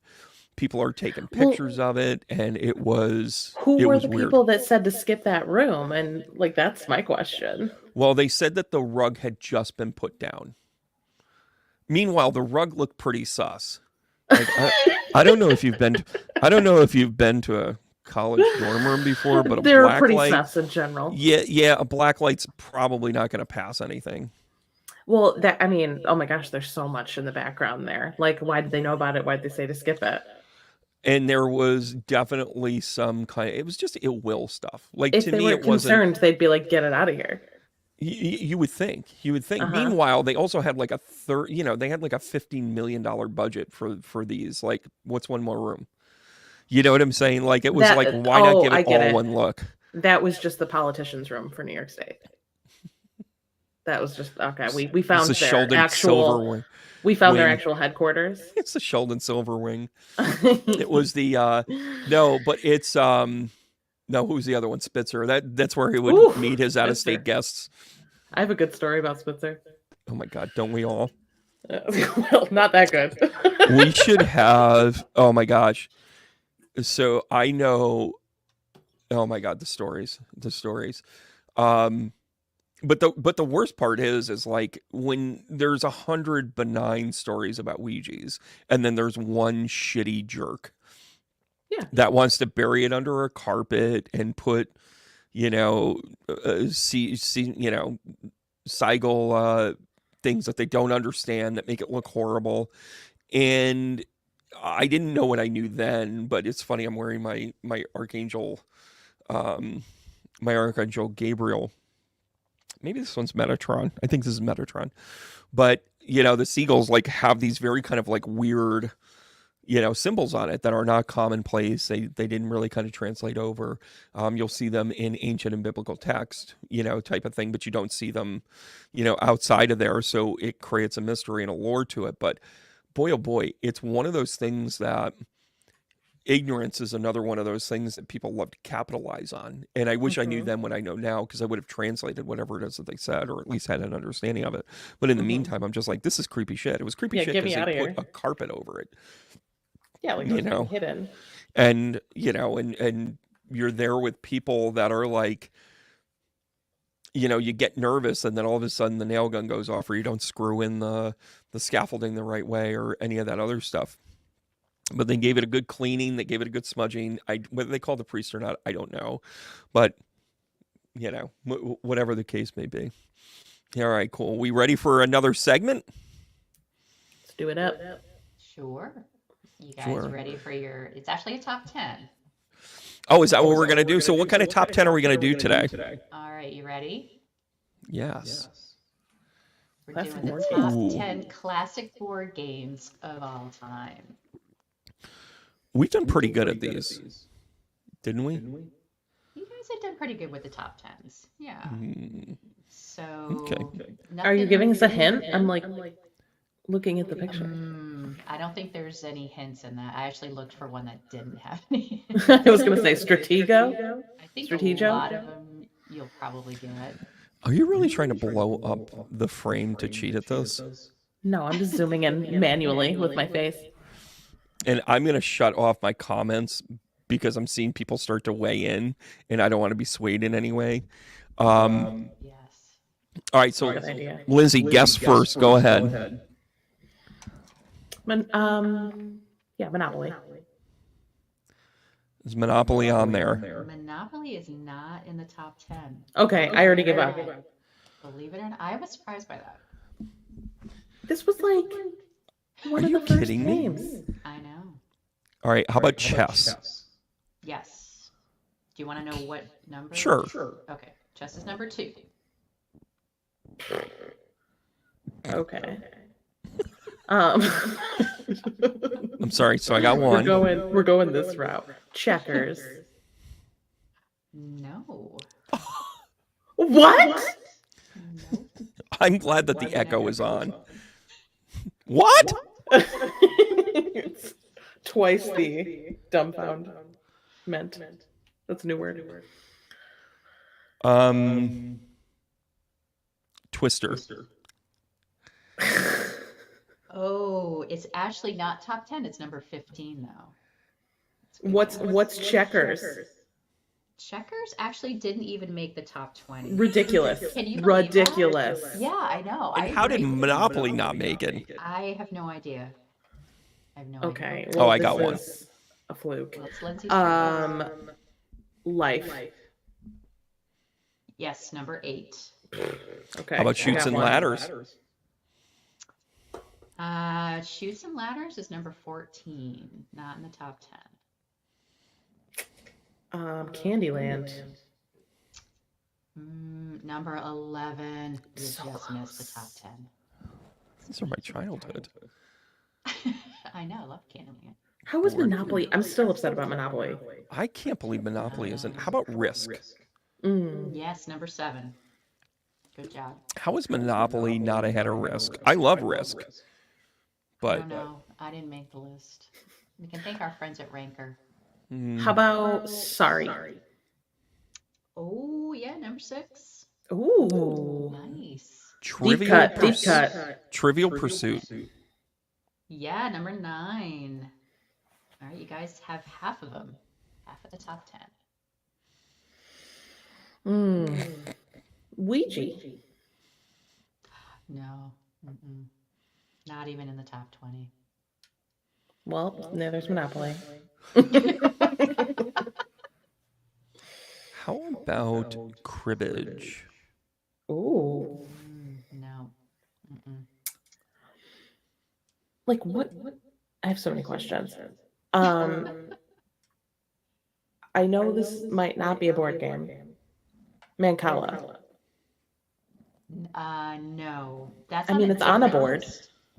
B: People are taking pictures of it, and it was
C: Who were the
B: weird.
C: people that said to skip that room? And like, that's my question.
B: Well, they said that the rug had just been put down. Meanwhile, the rug looked pretty sus. Like, I don't know if you've been to a college dorm room before, but
C: they're pretty sus in general.
B: Yeah, a black light's probably not going to pass anything.
C: Well, oh my gosh, there's so much in the background there. Like, why did they know about it? Why did they say to skip it?
B: And there was definitely some it was just ill will stuff. Like,
C: if
B: to
C: they
B: me,
C: were
B: it wasn't.
C: concerned, they'd be like, get it out of here.
B: You would think. Meanwhile, they also had like they had like a $15 million budget for these. Like, what's one more room? You know what I'm saying? Like, it was why not give it all one look?
C: That was just the politicians' room for New York State. That was just okay. We found their actual. We found their actual headquarters.
B: It's the Sheldon Silver Wing. It was the no, but it's no, who's the other one? Spitzer. That's where he would meet his out-of-state guests.
C: I have a good story about Spitzer.
B: Oh my God, don't we all?
C: Well, not that good.
B: We should have. Oh my gosh. So I know. Oh my God, the stories. But the worst part is like when there's 100 benign stories about Ouijas, and then there's one shitty jerk, that wants to bury it under a carpet and put, Seigel things that they don't understand that make it look horrible. And I didn't know what I knew then, but it's funny. I'm wearing my Archangel, Gabriel. Maybe this one's Metatron. I think this is Metatron. But, the seagulls like have these very kind of like weird, symbols on it that are not commonplace. They didn't really kind of translate over. You'll see them in ancient and biblical text, type of thing, but you don't see them, outside of there. So it creates a mystery and a lore to it. But boy, oh boy, it's one of those things that ignorance is another one of those things that people love to capitalize on. And I wish I knew then what I know now, because I would have translated whatever it is that they said, or at least had an understanding of it. But in the meantime, I'm just like, this is creepy shit. It was creepy shit because they put a carpet over it.
C: Yeah, like it was hidden.
B: And, and you're there with people that are like, you get nervous, and then all of a sudden the nail gun goes off, or you don't screw in the scaffolding the right way, or any of that other stuff. But they gave it a good cleaning. They gave it a good smudging. Whether they called the priest or not, I don't know. But, whatever the case may be. All right, cool. We ready for another segment?
C: Let's do it up.
A: Sure. You guys ready for it's actually a top 10.
B: Oh, is that what we're going to do? So what kind of top 10 are we going to do today?
A: All right, you ready?
B: Yes.
A: We're doing the top 10 classic board games of all time.
B: We've done pretty good at these, didn't we?
A: You guys have done pretty good with the top 10s. Yeah. So,
B: okay.
C: Are you giving us a hint? I'm like looking at the picture.
A: I don't think there's any hints in that. I actually looked for one that didn't have any.
C: I was going to say Stratego.
A: I think a lot of them you'll probably get.
B: Are you really trying to blow up the frame to cheat at this?
C: No, I'm just zooming in manually with my face.
B: And I'm going to shut off my comments because I'm seeing people start to weigh in, and I don't want to be swayed in any way.
A: Yes.
B: All right, so Lindsay, guess first. Go ahead.
C: Monopoly.
B: Is Monopoly on there?
A: Monopoly is not in the top 10.
C: Okay, I already give up.
A: Believe it or not, I was surprised by that.
C: This was like one of the first games.
A: I know.
B: All right, how about chess?
A: Yes. Do you want to know what number?
B: Sure.
A: Okay, chess is number 2.
C: Okay.
B: I'm sorry. So I got one.
C: We're going this route. Checkers.
A: No.
C: What?
A: Nope.
B: I'm glad that the echo is on. What?
C: It's twice the dumbfound meant. That's a new word.
B: Twister.
A: Oh, it's actually not top 10. It's number 15 though.
C: What's checkers?
A: Checkers actually didn't even make the top 20.
C: Ridiculous.
A: Can you believe that?
C: Ridiculous.
A: Yeah, I know.
B: And how did Monopoly not make it?
A: I have no idea. I have no idea.
C: Okay.
B: Oh,
C: Well,
B: I got one.
C: A fluke.
A: Well, it's Lindsay's turn.
C: Life.
A: Yes, number 8.
C: Okay.
B: How about Chutes and Ladders?
A: Chutes and Ladders is number 14, not in the top 10.
C: Candyland.
A: Number 11. You
C: So
A: just missed the top 10.
B: These are my childhood.
A: I know, I love Candyland.
C: How was Monopoly? I'm still upset about Monopoly.
B: I can't believe Monopoly isn't. How about Risk?
A: Yes, number 7. Good job.
B: How is Monopoly not ahead of Risk? I love Risk.
A: I
B: But
A: don't know. I didn't make the list. We can thank our friends at Ranker.
C: How about Sorry?
A: Oh, yeah, number 6.
C: Ooh.
A: Nice.
C: Deep cut.
B: Trivial Pursuit.
A: Yeah, number 9. All right, you guys have half of them. Half of the top 10.
C: Ouija.
A: No. Not even in the top 20.
C: Well, no, there's Monopoly.
B: How about Cribbage?
C: Ooh.
A: No.
C: Like what? I have so many questions. I know this might not be a board game. Mancala.
A: No. That's
C: I mean, it's on a board.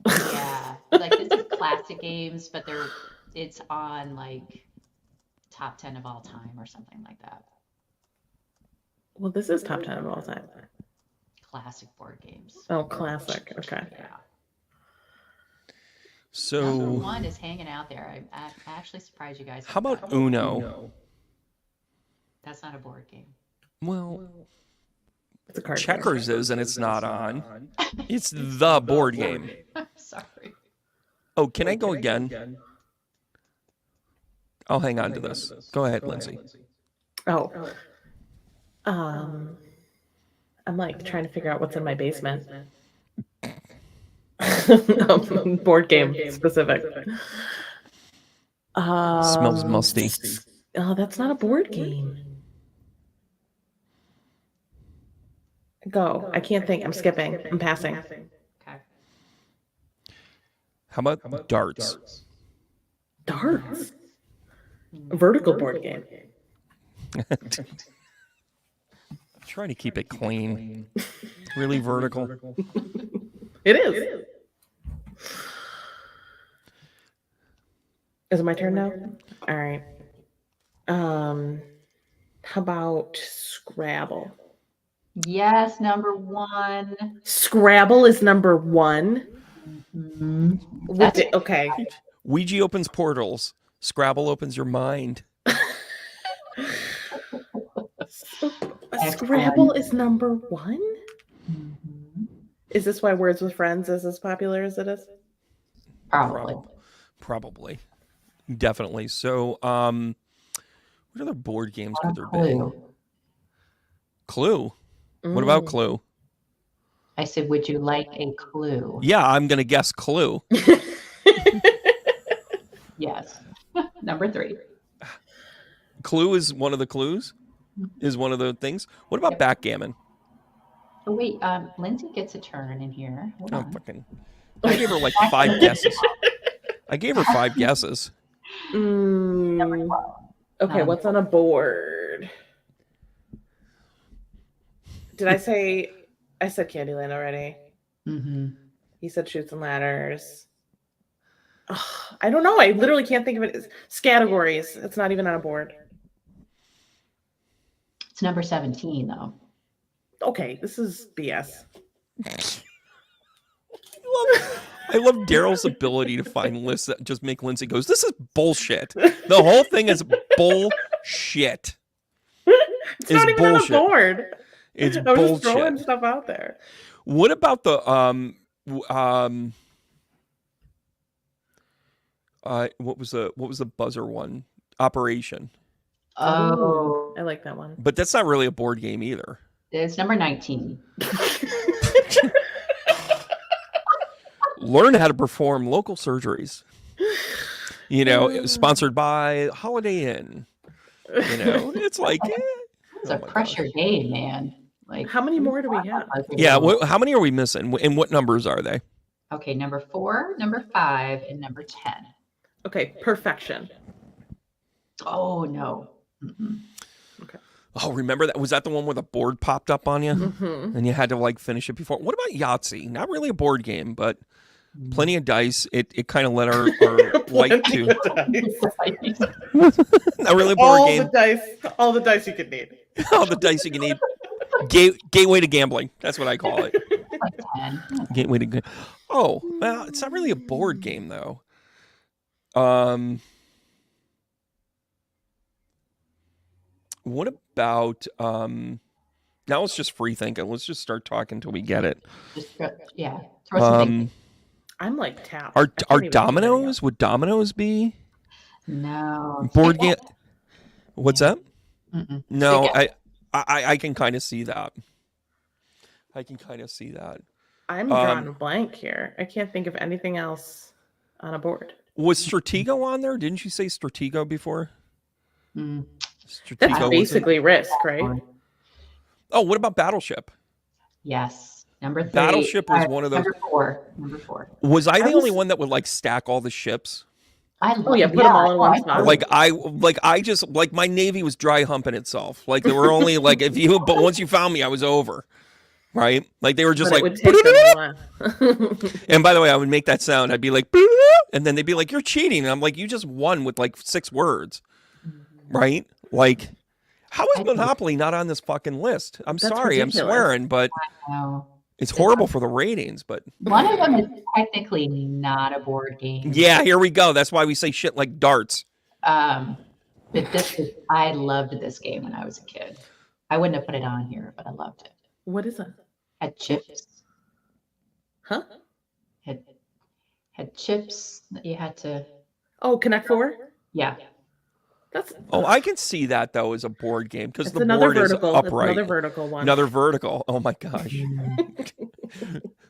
A: Yeah. Like this is classic games, but it's on like top 10 of all time or something like that.
C: Well, this is top 10 of all time.
A: Classic board games.
C: Oh, classic. Okay.
A: Yeah.
B: So
A: Number 1 is hanging out there. I'm actually surprised you guys.
B: How about Uno?
A: That's not a board game.
B: Well,
C: It's a card game.
B: Checkers is, and it's not on. It's the board game.
A: I'm sorry.
B: Oh, can I go again? I'll hang on to this. Go ahead, Lindsay.
C: Oh. I'm like trying to figure out what's in my basement. Board game specific.
B: Smells musty.
C: Oh, that's not a board game. Go. I can't think. I'm skipping. I'm passing.
A: Okay.
B: How about darts?
C: Darts. A vertical board game.
B: Try to keep it clean. Really vertical.
C: It is. Is it my turn now? All right. How about Scrabble?
A: Yes, number 1.
C: Scrabble is number 1.
A: That's
C: Okay.
B: Ouija opens portals. Scrabble opens your mind.
C: Scrabble is number 1? Is this why Words with Friends is as popular as it is?
A: Probably.
B: Probably. Definitely. So, what other board games could there be? Clue. What about Clue?
A: I said, would you like a clue?
B: Yeah, I'm going to guess Clue.
A: Yes. Number 3.
B: Clue is one of the clues? Is one of the things? What about backgammon?
A: Oh, wait. Lindsay gets a turn in here. Hold
B: Oh,
A: on.
B: fucking. I gave her like 5 guesses. I gave her 5 guesses.
A: Number 12.
C: Okay, what's on a board? Did I say I said Candyland already?
A: Mm-hmm.
C: He said Chutes and Ladders. I don't know. I literally can't think of it. It's categories. It's not even on a board.
A: It's number 17, though.
C: Okay, this is BS.
B: I love Daryl's ability to find lists that just make Lindsay goes, this is bullshit. The whole thing is bullshit.
C: It's not even bullshit. On a board.
B: It's
C: I was
B: bullshit.
C: just throwing stuff out there.
B: What about the what was the buzzer one? Operation.
A: Oh,
C: I like that one.
B: But that's not really a board game either.
A: It's number 19.
B: Learn how to perform local surgeries. You know, sponsored by Holiday Inn. You know, it's like
A: it's a pressure game, man. Like,
C: how many more do we have?
B: Yeah, how many are we missing? And what numbers are they?
A: Okay, number 4, number 5, and number 10.
C: Okay, perfection.
A: Oh no. Mm-mm.
B: Okay. Oh, remember that? Was that the one where the board popped up on you and you had to like finish it before? What about Yahtzee? Not really a board game, but plenty of dice. It kind of let our light to. Not really a board game.
C: All the dice you could need.
B: All the dice you can need. Gateway to gambling. That's what I call it. Gateway to. Oh, well, it's not really a board game though. What about now let's just free thinking. Let's just start talking until we get it.
A: Yeah.
C: I'm like tapped.
B: Are dominoes? Would dominoes be?
A: No.
B: Board game. What's that?
A: Mm-mm.
B: No, I can kind of see that.
C: I'm drawing a blank here. I can't think of anything else on a board.
B: Was Stratego on there? Didn't you say Stratego before?
A: Mm.
C: That's basically Risk, right?
B: Oh, what about Battleship?
A: Yes. Number 3.
B: Battleship was one of those.
A: Number 4.
B: Was I the only one that would like stack all the ships?
C: Put them all in one spot.
B: Like I just like my Navy was dry humping itself. Like there were only like but once you found me, I was over. Right? Like they were just like. And by the way, I would make that sound. I'd be like, and then they'd be like, "You're cheating." And I'm like, "You just won with like 6 words." Right? Like, how is Monopoly not on this fucking list? That's sorry, ridiculous. I'm swearing, but it's horrible for the ratings. But
A: one of them is technically not a board game.
B: Yeah, here we go. That's why we say shit like darts.
A: But I loved this game when I was a kid. I wouldn't have put it on here, but I loved it.
C: What is it?
A: Had chips.
C: Huh?
A: Had chips that you had to.
C: Oh, Connect 4?
A: Yeah.
B: I can see that though as a board game because the
C: board
B: vertical. Is upright.
C: It's another vertical one.
B: Another vertical. Oh my gosh.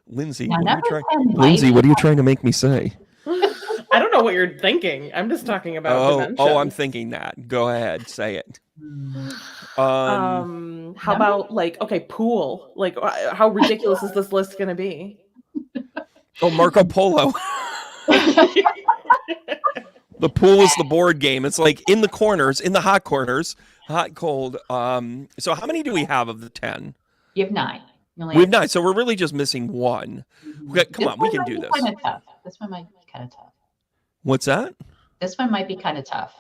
B: Lindsay,
A: what
B: are you trying to make me say?
C: I don't know what you're thinking. I'm just talking about dimensions.
B: Oh, I'm thinking that. Go ahead, say it.
C: How about pool? Like, how ridiculous is this list going to be?
B: Oh, Marco Polo. The pool is the board game. It's like in the corners, in the hot corners, hot, cold. So how many do we have of the 10?
A: You have 9.
B: We have 9. So we're really just missing 1. Mm-hmm. Come on, we can do this.
A: Kind of tough. This one might be kind of tough.
B: What's that?
A: This one might be kind of tough.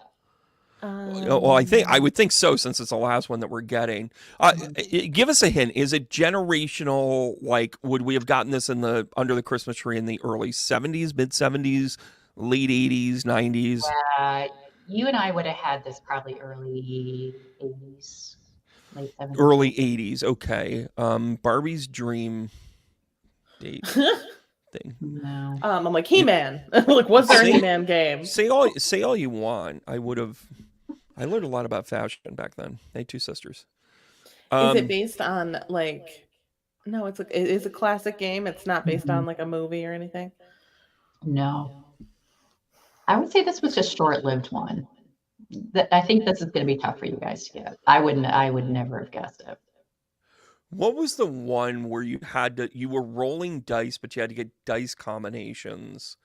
B: Well, I would think so, since it's the last one that we're getting. Give us a hint. Is it generational? Like, would we have gotten this under the Christmas tree in the early 70s, mid 70s, late 80s, 90s?
A: You and I would have had this probably early 80s, late 70s.
B: Early 80s. Okay. Barbie's dream date. Thing.
A: No.
C: I'm like He-Man. Like, was there a He-Man game?
B: Say all you want. I learned a lot about fashion back then. Hey, 2 sisters.
C: Is it based on like? No, it is a classic game. It's not based on like a movie or anything.
A: No. I would say this was just short-lived one. I think this is going to be tough for you guys to get. I would never have guessed it.
B: What was the one where you were rolling dice, but you had to get dice combinations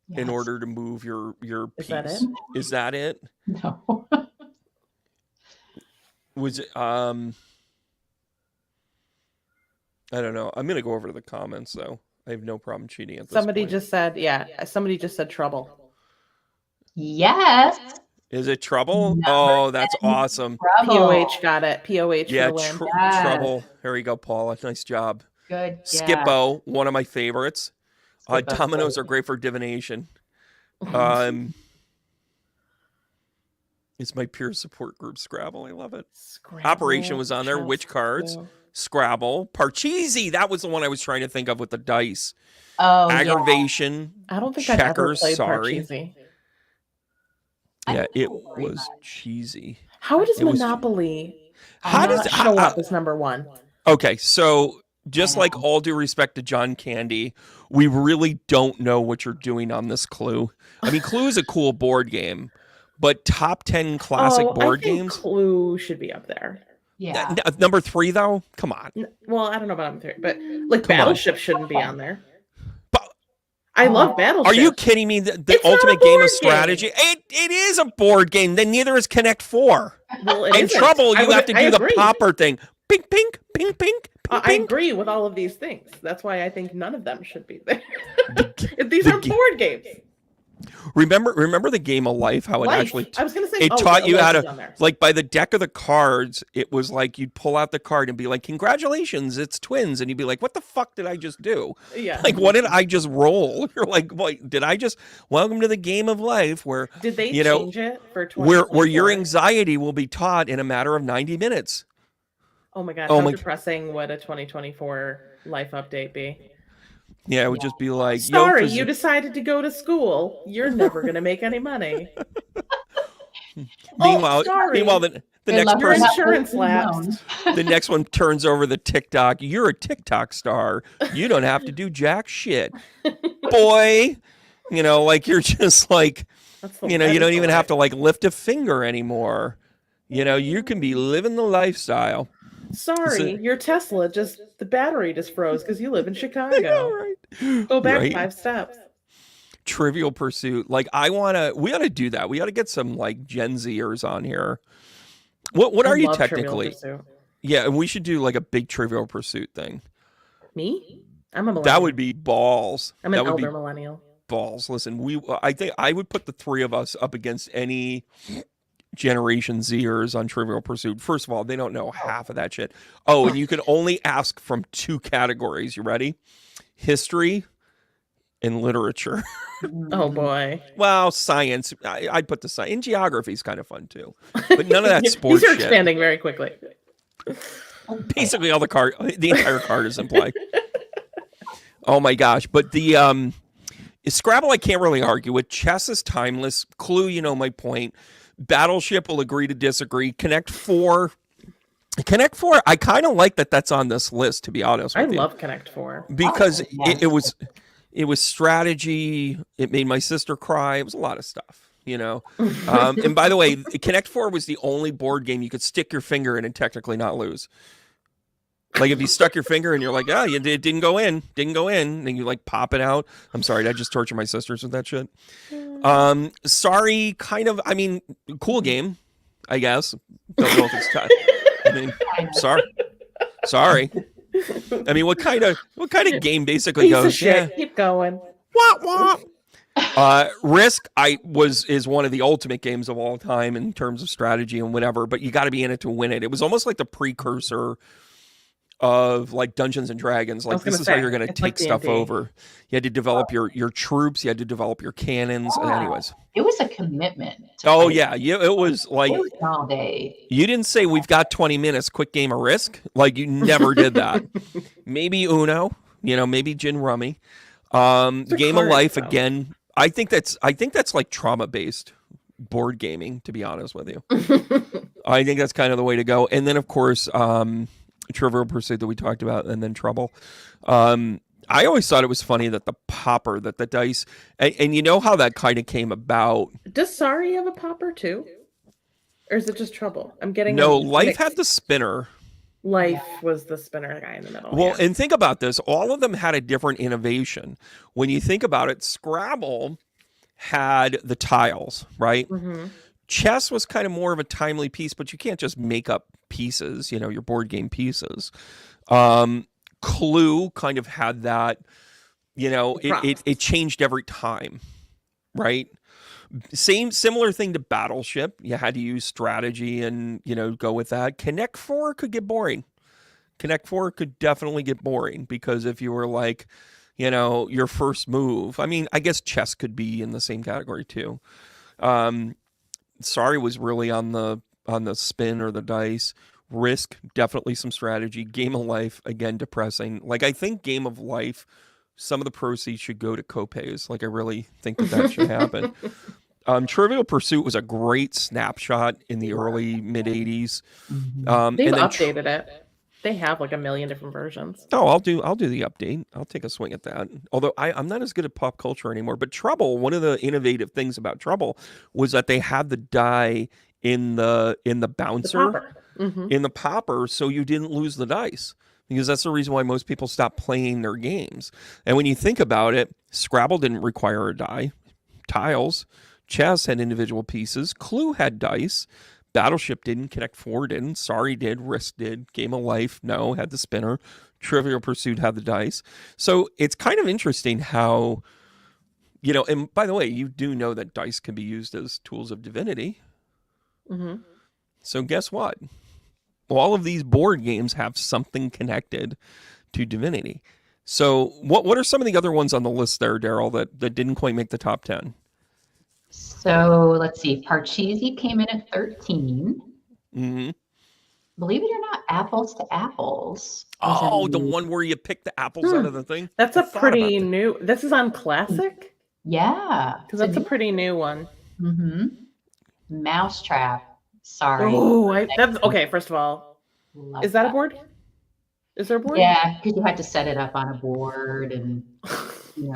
B: in order to move your piece? Is that it?
A: No.
B: Was it, I don't know. I'm going to go over to the comments though. I have no problem cheating at this
C: Somebody
B: point.
C: somebody just said trouble.
A: Yes.
B: Is it Trouble?
A: Number
B: Oh, that's
A: 10,
B: awesome.
A: Trouble.
C: POH got it. POH
B: Yeah,
C: for the win.
A: Yes.
B: Trouble. There you go, Paula. Nice job.
A: Good. Yeah.
B: Skippo, one of my favorites.
A: Skippo's
B: Dominoes
A: great.
B: are great for divination. It's my peer support group, Scrabble. I love it.
C: Scrabble,
B: Operation was on there.
C: chess,
B: Which cards?
C: yeah.
B: Scrabble. Parcheesi. That was the one I was trying to think of with the dice.
A: Oh,
B: Aggravation.
C: I don't think I've ever
B: Checkers.
C: played
B: Sorry.
C: Parcheesi.
A: I
B: Yeah,
A: don't
B: it
A: worry
B: was
A: about it.
B: cheesy.
C: How does
B: It was-
C: Monopoly
B: How does
C: not show up as number one?
B: Okay, so just
A: I
B: like
A: know.
B: all due respect to John Candy, we really don't know what you're doing on this Clue. I mean, Clue is a cool board game, but top 10 classic board
C: I think
B: games.
C: Clue should be up there.
A: Yeah.
B: Number 3, though? Come on.
C: Well, I don't know about number 3, but like
B: Come on.
C: Battleship shouldn't be on there.
B: But
C: I love Battleship.
B: are you kidding me? The
C: It's not a
B: ultimate game
C: board
B: of strategy? It is a board game. Then neither is Connect 4.
C: Well, it
B: In
C: isn't.
B: Trouble,
C: I
B: you
C: would-
B: have to
C: I
B: do the
C: agree.
B: popper thing. Pink, pink, pink, pink,
C: I
B: pink.
C: agree with all of these things. That's why I think none of them should be there. These
B: the
C: are
B: ga-
C: board games.
B: Remember the game of life? How it
C: Life.
B: actually
C: I was gonna say
B: it taught you
C: Life
B: how
C: is
B: to
C: on there.
B: like by the deck of the cards. It was like you'd pull out the card and be like, "Congratulations, it's twins," and you'd be like, "What the fuck did I just do?
C: Yeah.
B: Like, what did I just roll?" You're like, "What did I just?" Welcome to the game of life, where
C: Did they
B: you know,
C: change it for 2024?
B: where your anxiety will be taught in a matter of 90 minutes.
C: Oh my god!
B: Oh
C: How
B: my-
C: depressing would a 2024 life update be?
B: Yeah, it would just be like,
C: Sorry,
B: "Yo,
C: you decided to go to school. You're never gonna make any money.
B: Meanwhile,
C: sorry.
B: the
A: They
B: next
A: love
C: Your
B: person,
C: insurance
A: Loan.
C: lapsed.
B: the next one turns over the TikTok. You're a TikTok star. You don't have to do jack shit, boy. You know, like you're just like,
C: That's the-
B: you know,
C: that
B: you
C: is
B: don't
C: the
B: even
C: way.
B: have to like lift a finger anymore. You know, you can be living the lifestyle.
C: Sorry, your Tesla the battery just froze because you live in
B: Yeah,
C: Chicago.
B: right.
C: Go back
B: Right.
C: 5 steps.
B: Trivial Pursuit. Like we ought to do that. We ought to get some like Gen Zers on here. What
C: I
B: are you
C: love Trivial
B: technically?
C: Pursuit.
B: Yeah, and we should do like a big Trivial Pursuit thing.
C: Me? I'm a millennial.
B: That would be balls.
C: I'm
B: That
C: an
B: would be
C: elder millennial.
B: balls. Listen, I think I would put the three of us up against any Generation Zers on Trivial Pursuit. First of all, they don't know half of that shit. Oh, and you can only ask from 2 categories. You ready? History and literature.
C: Oh boy.
B: Well, science. I'd put the science. And geography is kind of fun too. But none of that sports
C: These are
B: shit.
C: expanding very quickly.
B: Basically, all the entire card is in play. Oh my gosh! But the Scrabble, I can't really argue with. Chess is timeless. Clue, you know my point. Battleship will agree to disagree. Connect 4. I kind of like that that's on this list, to be honest
C: I
B: with you.
C: love Connect 4.
B: Because
A: Oh, yeah.
B: it was strategy. It made my sister cry. It was a lot of stuff, you know. And by the way, Connect 4 was the only board game you could stick your finger in and technically not lose. Like if you stuck your finger and you're like, oh, it didn't go in, and you like pop it out. I'm sorry, did I just torture my sisters with that shit? Sorry, kind of. I mean, cool game, I guess. Don't know if it's tough. I mean, sorry. I mean, what kind of game basically
C: Piece
B: goes?
C: of shit.
B: Yeah,
C: Keep going.
B: wah wah. Risk is one of the ultimate games of all time in terms of strategy and whatever, but you got to be in it to win it. It was almost like the precursor of like Dungeons and Dragons. Like this is how you're going to
C: it's
B: take
C: like
B: stuff
C: D&D.
B: over. You had to develop your troops. You had to develop your cannons.
A: Wow.
B: Anyways.
A: It was a commitment. To
B: Oh
A: play.
B: yeah, it was like
A: It was all day.
B: you didn't say we've got 20 minutes. Quick game of Risk. Like you never did that. Maybe Uno. You know, maybe Gin Rummy.
C: It's a
B: Game of
C: card,
B: Life
C: though.
B: again. I think that's like trauma based board gaming. To be honest with you, I think that's kind of the way to go. And then of course, Trivial Pursuit that we talked about, and then Trouble. I always thought it was funny that the popper, that the dice, and you know how that kind of came about.
C: Does Sorry have a popper too? Or is it just Trouble? I'm getting
B: No,
C: them
B: Life
C: mixed.
B: had the spinner.
C: Life was the spinner guy in the middle.
B: Well,
C: yeah.
B: and think about this. All of them had a different innovation. When you think about it, Scrabble had the tiles, right?
C: Mhm.
B: Chess was kind of more of a timely piece, but you can't just make up pieces, you know, your board game pieces. Clue kind of had that it changed every time, right? Similar thing to Battleship. You had to use strategy and, go with that. Connect 4 could get boring. Connect 4 could definitely get boring because if you were like, your first move, I mean, I guess chess could be in the same category too. Sorry was really on the spin or the dice. Risk, definitely some strategy. Game of Life, again, depressing. Like, I think Game of Life, some of the proceeds should go to copays. Like, I really think that should happen. Trivial Pursuit was a great snapshot in the early mid 80s.
C: They've updated it. They have like a million different versions.
B: Oh, I'll do the update. I'll take a swing at that. Although I'm not as good at pop culture anymore. But Trouble, one of the innovative things about Trouble was that they had the die in the bouncer, in the popper, so you didn't lose the dice. Because that's the reason why most people stop playing their games. And when you think about it, Scrabble didn't require a die. Tiles. Chess had individual pieces. Clue had dice. Battleship didn't. Connect 4 didn't. Sorry did. Risk did. Game of Life, no, had the spinner. Trivial Pursuit had the dice. So it's kind of interesting how, and by the way, you do know that dice can be used as tools of divinity.
C: Mm-hmm.
B: So guess what? All of these board games have something connected to divinity. So what are some of the other ones on the list there, Daryl, that didn't quite make the top 10?
A: So let's see. Parcheesi came in at 13.
B: Mm-hmm.
A: Believe it or not, Apples to Apples.
B: Oh, the one where you pick the apples out of the thing?
C: That's a pretty new... This is on Classic?
A: Yeah.
C: Because that's a pretty new one.
A: Mm-hmm. Mousetrap. Sorry.
C: Oh, that's okay. First of all, is that a board? Is there a board?
A: Yeah, because you had to set it up on a board and
B: you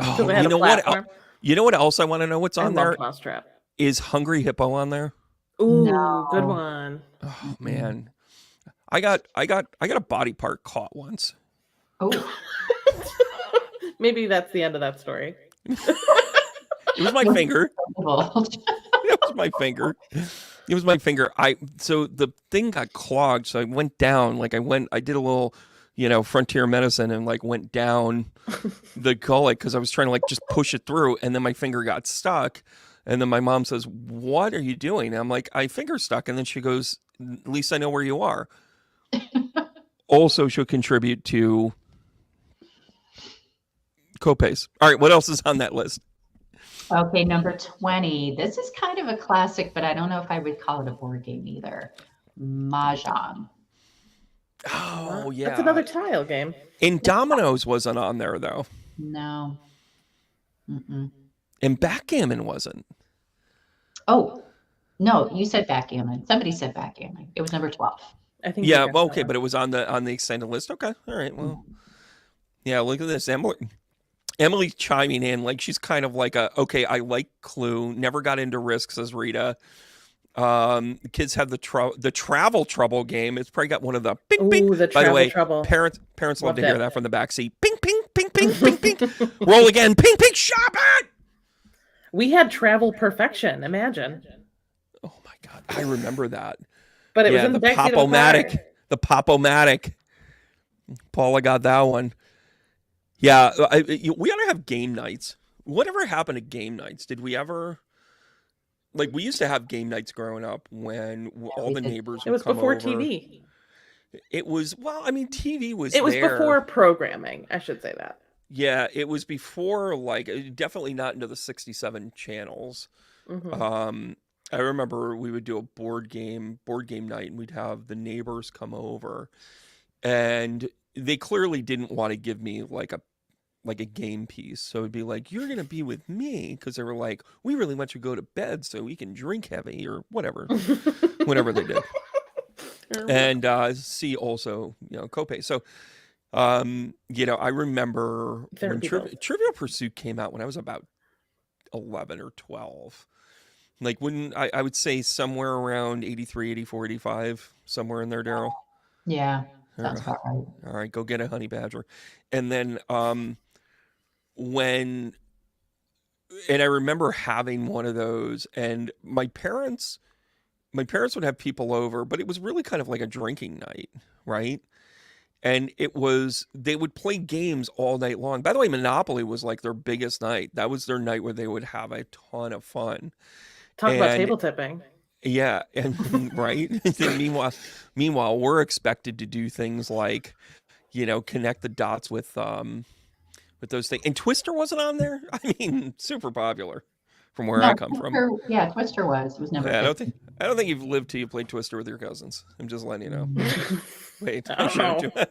B: know what else I want to know what's on there?
C: Mousetrap.
B: Is Hungry Hippo on there?
C: Ooh, no. Good one.
B: Oh man. I got a body part caught once.
A: Oh.
B: Maybe
C: that's the end of that story.
B: It was my finger. It was my finger. It was my finger. So the thing got clogged, so I went down. I did a little, frontier medicine and went down the gullet because I was trying to just push it through, and then my finger got stuck. And then my mom says, "What are you doing?" And I'm like, "I finger stuck." And then she goes, "At least I know where you are." Also should contribute to copays. All right, what else is on that list?
A: Okay, number 20. This is kind of a classic, but I don't know if I would call it a board game either. Mahjong.
B: Oh, yeah.
C: That's another tile game.
B: And Dominoes wasn't on there, though.
A: No. Mm-mm.
B: And Backgammon wasn't.
A: Oh, no, you said Backgammon. Somebody said Backgammon. It was number 12.
C: I think.
B: Yeah, well, okay, but it was on the extended list. Okay, all right, well. Yeah, look at this. Emily chiming in, she's kind of okay, I like Clue, never got into Risk, says Rita. The kids have the travel trouble game. It's probably got one of the ping ping. By the way,
C: trouble.
B: parents love to hear that from the back seat. Ping ping ping ping ping ping. Roll again. Ping ping. Shop it.
C: We had Travel Perfection. Imagine.
B: Oh my God, I remember that.
C: But it was in the
B: Pop-O-Matic. The Pop-O-Matic. Paula got that one. Yeah, we ought to have game nights. Whatever happened to game nights? Did we ever... we used to have game nights growing up when all the neighbors would come over.
C: It was before TV.
B: It was, TV was
C: It was before programming, I should say that.
B: Yeah, it was before, definitely not into the 67 channels. Mm-hmm. I remember we would do a board game night, and we'd have the neighbors come over. And they clearly didn't want to give me, a game piece. So it'd be you're going to be with me, because they were we really want you to go to bed so we can drink heavy or whatever, whatever they did. And see also, copay. So, I remember when Trivial Pursuit came out when I was about 11 or 12. When I would say somewhere around 83, 84, 85, somewhere in there, Daryl.
A: Yeah, sounds about right.
B: All right, go get a honey badger. And then and I remember having one of those, and my parents would have people over, but it was really kind of like a drinking night, right? and they would play games all night long. By the way, Monopoly was like their biggest night. That was their night where they would have a ton of fun.
C: Talk about
B: And
C: table tipping.
B: yeah, and right. And meanwhile, we're expected to do things like, connect the dots with those things. And Twister wasn't on there. I mean, super popular from where I
A: No,
B: come from.
A: Twister, yeah, Twister was number
B: Yeah,
A: 50.
B: I don't think you've lived till you played Twister with your cousins. I'm just letting you know. Wait,
C: I
B: I
C: don't
B: showed
C: know.
B: you.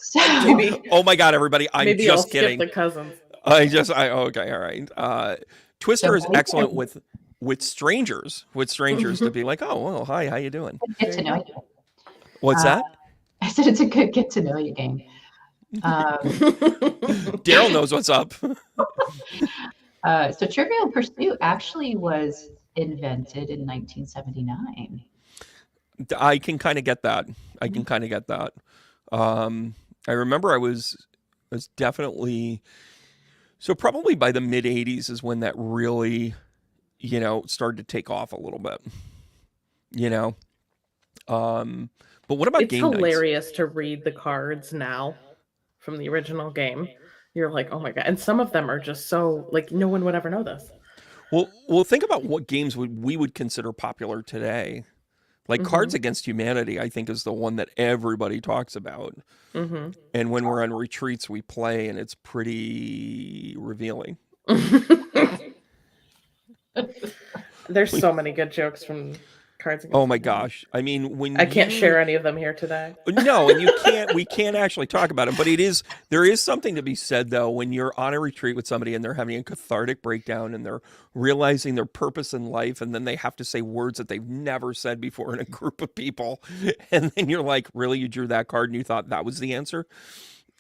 A: So,
C: Maybe
B: Oh my god, everybody! I'm
C: maybe I'll
B: just
C: skip
B: kidding.
C: the cousins.
B: Okay, all right. Twister is excellent
A: Jamaican,
B: with strangers, to be like, oh well, hi, how you doing?
A: get
C: There
A: to
C: you
A: know
C: go.
A: you.
B: What's
A: Uh,
B: that?
A: I said it's a good get to know you game. Um,
B: Daryl knows what's up.
A: so Trivial Pursuit actually was invented in 1979.
B: I can kind of get that. I can kind of get that. I remember I was definitely so probably by the mid '80s is when that really started to take off a little bit. You know, um, but what about
C: It's
B: game nights?
C: hilarious to read the cards now from the original game. You're like, oh my god. And some of them are just so like no one would ever know this.
B: Well, think about what games we would consider popular today. Like Cards
C: Hmm.
B: Against Humanity, I think is the one that everybody talks about.
C: Hmm.
B: And when we're on retreats, we play, and it's pretty revealing.
C: There's so many good jokes from Cards
B: Oh
C: Against
B: my
C: Humanity.
B: gosh! I mean, when
C: I can't
B: you
C: share any of them here today.
B: no, and we can't actually talk about it. But there is something to be said though when you're on a retreat with somebody and they're having a cathartic breakdown and they're realizing their purpose in life, and then they have to say words that they've never said before in a group of people, and then you're like, really, you drew that card and you thought that was the answer.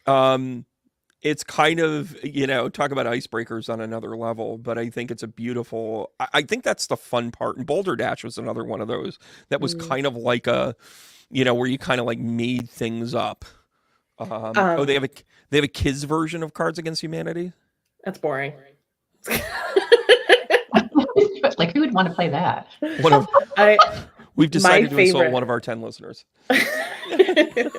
B: Um, it's kind of talk about icebreakers on another level, but I think it's a beautiful. I think that's the fun part. And Boulder Dash was another one of those that was
C: Mm.
B: kind of like a where you kind of like made things up. Oh,
C: Um,
B: they have a kids version of Cards Against Humanity.
C: that's boring.
A: Like, who would want to play that?
B: One of
C: I
B: we've
C: my
B: decided to insult
C: favorite.
B: one of our 10 listeners.
C: I'm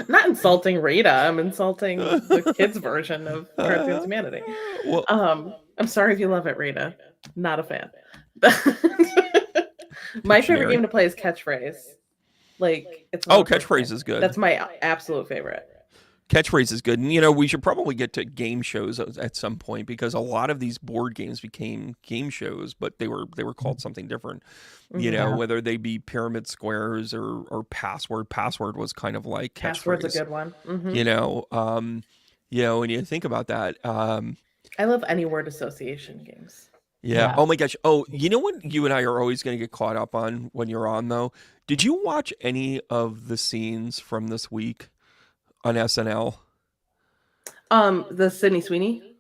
C: not insulting Rita. I'm insulting the kids' version of Cards Against
B: Uh,
C: Humanity.
B: well,
C: I'm sorry if you love it, Rita. Not a fan. My favorite
B: Dictionary.
C: game to play is Catchphrase. Like it's one
B: Oh,
C: of those
B: Catchphrase
C: games.
B: is good.
C: That's my absolute favorite.
B: Catchphrase is good. And, we should probably get to game shows at some point because a lot of these board games became game shows, but they were called something different.
C: Mhm.
A: Yeah.
B: Whether they be Pyramid Squares or Password. Password was kind of like
C: Password's a
B: Catchphrase.
C: good one. Hmm.
B: When you think about that,
C: I love any word association games.
B: yeah.
A: Yeah.
B: Oh my gosh. Oh, you know what you and I are always going to get caught up on when you're on though? Did you watch any of the scenes from this week on SNL?
C: The Sydney Sweeney.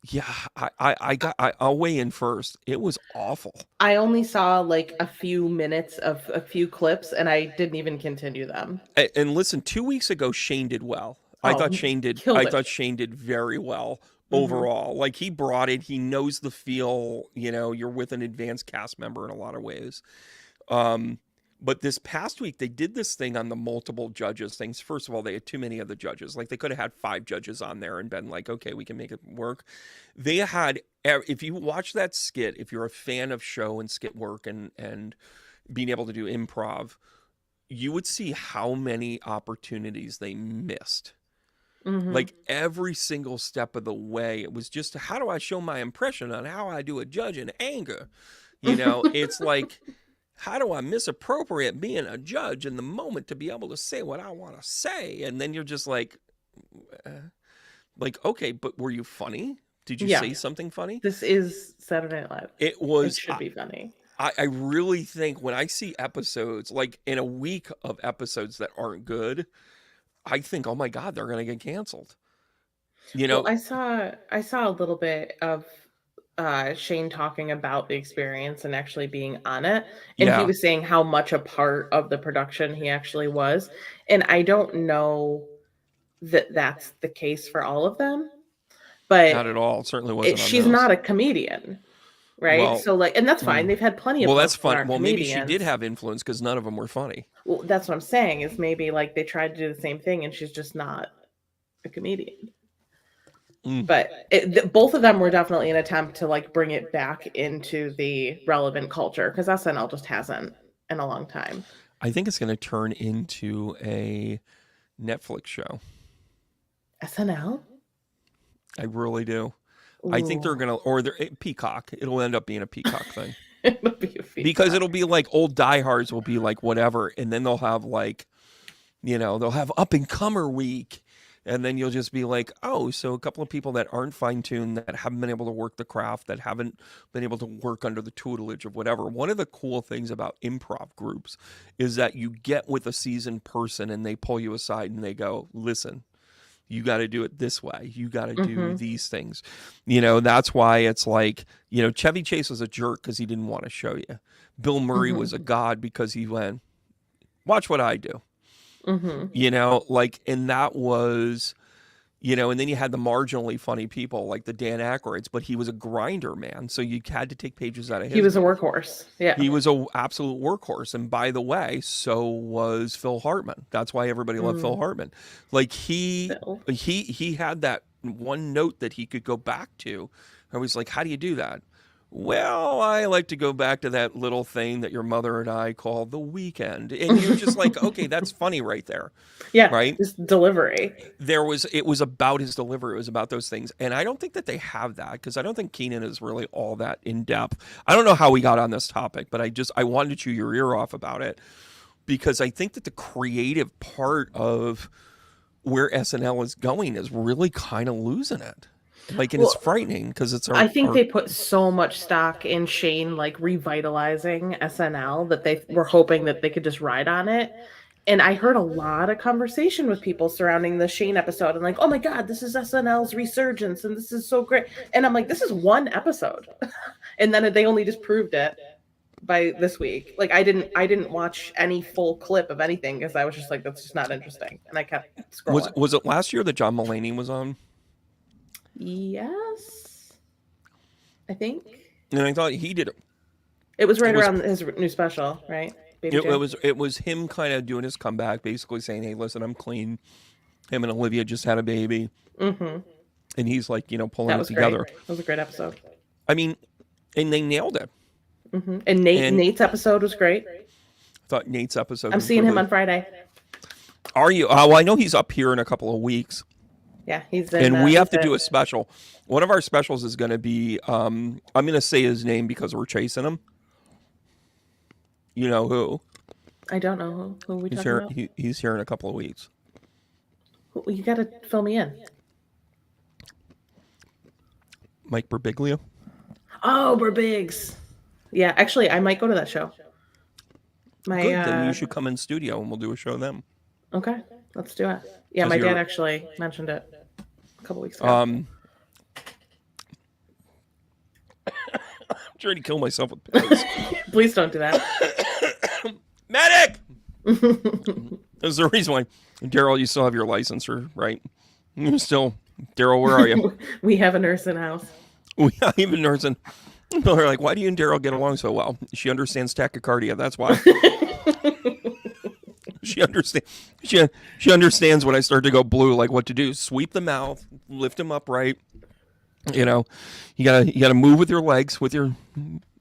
B: Yeah, I'll weigh in first. It was awful.
C: I only saw like a few minutes of a few clips, and I didn't even continue them.
B: And listen, 2 weeks ago Shane did well. I
C: Oh,
B: thought Shane did.
C: killed
B: I
C: it.
B: thought Shane did very well
C: Mhm.
B: overall. Like he brought it. He knows the feel. You're with an advanced cast member in a lot of ways. Um, but this past week they did this thing on the multiple judges things. First of all, they had too many of the judges. Like they could have had 5 judges on there and been like, okay, we can make it work. They had. If you watch that skit, if you're a fan of show and skit work and being able to do improv, you would see how many opportunities they missed.
C: Mhm.
B: Like every single step of the way, it was just how do I show my impression on how I do a judge in anger? It's like how do I misappropriate being a judge in the moment to be able to say what I want to say? And then you're just uh, okay, but were you funny? Did you
C: Yeah.
B: say something funny?
C: This is Saturday Night Live.
B: It
C: It
B: was.
C: should be funny.
B: I really think when I see episodes like in a week of episodes that aren't good, I think, oh my God, they're gonna get canceled.
C: Well, I saw a little bit of Shane talking about the experience and actually being on it, and he
B: Yeah,
C: was saying how much a part of the production he actually was. And I don't know that that's the case for all of them,
B: not
C: but
B: at all. It certainly wasn't on
C: she's
B: those.
C: not a comedian. right?
B: Well,
C: So like, and that's fine. They've had plenty of
B: well, that's
C: posts that
B: fun.
C: aren't
B: Well, maybe she did
C: comedians.
B: have influence because none of them were funny.
C: Well, that's what I'm saying is maybe like they tried to do the same thing and she's just not a comedian.
B: Mm.
C: But both of them were definitely an attempt to like bring it back into the relevant culture because SNL just hasn't in a long time.
B: I think it's going to turn into a Netflix show.
C: SNL?
B: I really do. I think they're
C: Ooh.
B: going to, or they're Peacock. It'll end up being a Peacock thing.
C: It'll be a
B: Because
C: feedback.
B: it'll be like old diehards will be like whatever. And then they'll have like, they'll have up and comer week. And then you'll just be like, oh, so a couple of people that aren't fine tuned, that haven't been able to work the craft, that haven't been able to work under the tutelage of whatever. One of the cool things about improv groups is that you get with a seasoned person and they pull you aside and they go, listen, you got to do it this way. You got to do these things. That's why it's like, Chevy Chase was a jerk because he didn't want to show you. Bill Murray was a god because he went, watch what I do. And that was, and then you had the marginally funny people like the Dan Aykroyds, but he was a grinder, man. So you had to take pages out of his.
C: He was a
B: book.
C: workhorse. Yeah.
B: He was an absolute workhorse. And by the way, so was Phil Hartman. That's why everybody loved Phil Hartman. Like he had that one note that he could go back to. I was like, how do you do that? Well, I like to go back to that little thing that your mother and I call the weekend. And you're just like, okay, that's funny right there.
C: Yeah.
B: Right.
C: Just delivery.
B: It was about his delivery. It was about those things. And I don't think that they have that because I don't think Keenan is really all that in depth. I don't know how we got on this topic, but I wanted to chew your ear off about it because I think that the creative part of where SNL is going is really kind of losing it. Like, and it's frightening because it's
C: I think they put so much stock in Shane like revitalizing SNL that they were hoping that they could just ride on it. And I heard a lot of conversation with people surrounding the Shane episode and like, oh my God, this is SNL's resurgence and this is so great. And I'm like, this is one episode. And then they only just proved it by this week. Like I didn't watch any full clip of anything because I was just like, that's just not interesting. And I kept scrolling.
B: Was it last year that John Mulaney was on?
C: Yes, I think.
B: And I thought he did it.
C: It was around his new special, right?
B: It was him kind of doing his comeback, basically saying, "Hey, listen, I'm clean." Him and Olivia just had a baby, and he's like, pulling it together.
C: Great. That was a great episode.
B: I mean, and they nailed it.
C: And Nate's episode was great.
B: I thought Nate's episode.
C: I'm seeing him on Friday.
B: Are you? Well, I know he's up here in a couple of weeks.
C: Yeah, he's in,
B: and we have to do a special. One of our specials is going to be, I'm going to say his name because we're chasing him. You know who?
C: I don't know who we talking about.
B: He's here in a couple of weeks.
C: You got to fill me in.
B: Mike Birbiglia.
C: Oh, Birbigs. Yeah, actually, I might go to that show.
B: Good, then you should come in studio and we'll do a show then.
C: Okay, let's do it. Yeah, my dad actually mentioned it a couple weeks ago.
B: I'm trying to kill myself with pills.
C: Please don't do that.
B: Medic! There's the reason why. Daryl, you still have your licensure, right? You're still... Daryl, where are you?
C: We have a nurse in house.
B: We have a nurse in... People are like, why do you and Daryl get along so well? She understands tachycardia, that's why. She understands when I start to go blue, like what to do. Sweep the mouth, lift him up right. You gotta move with your legs, with your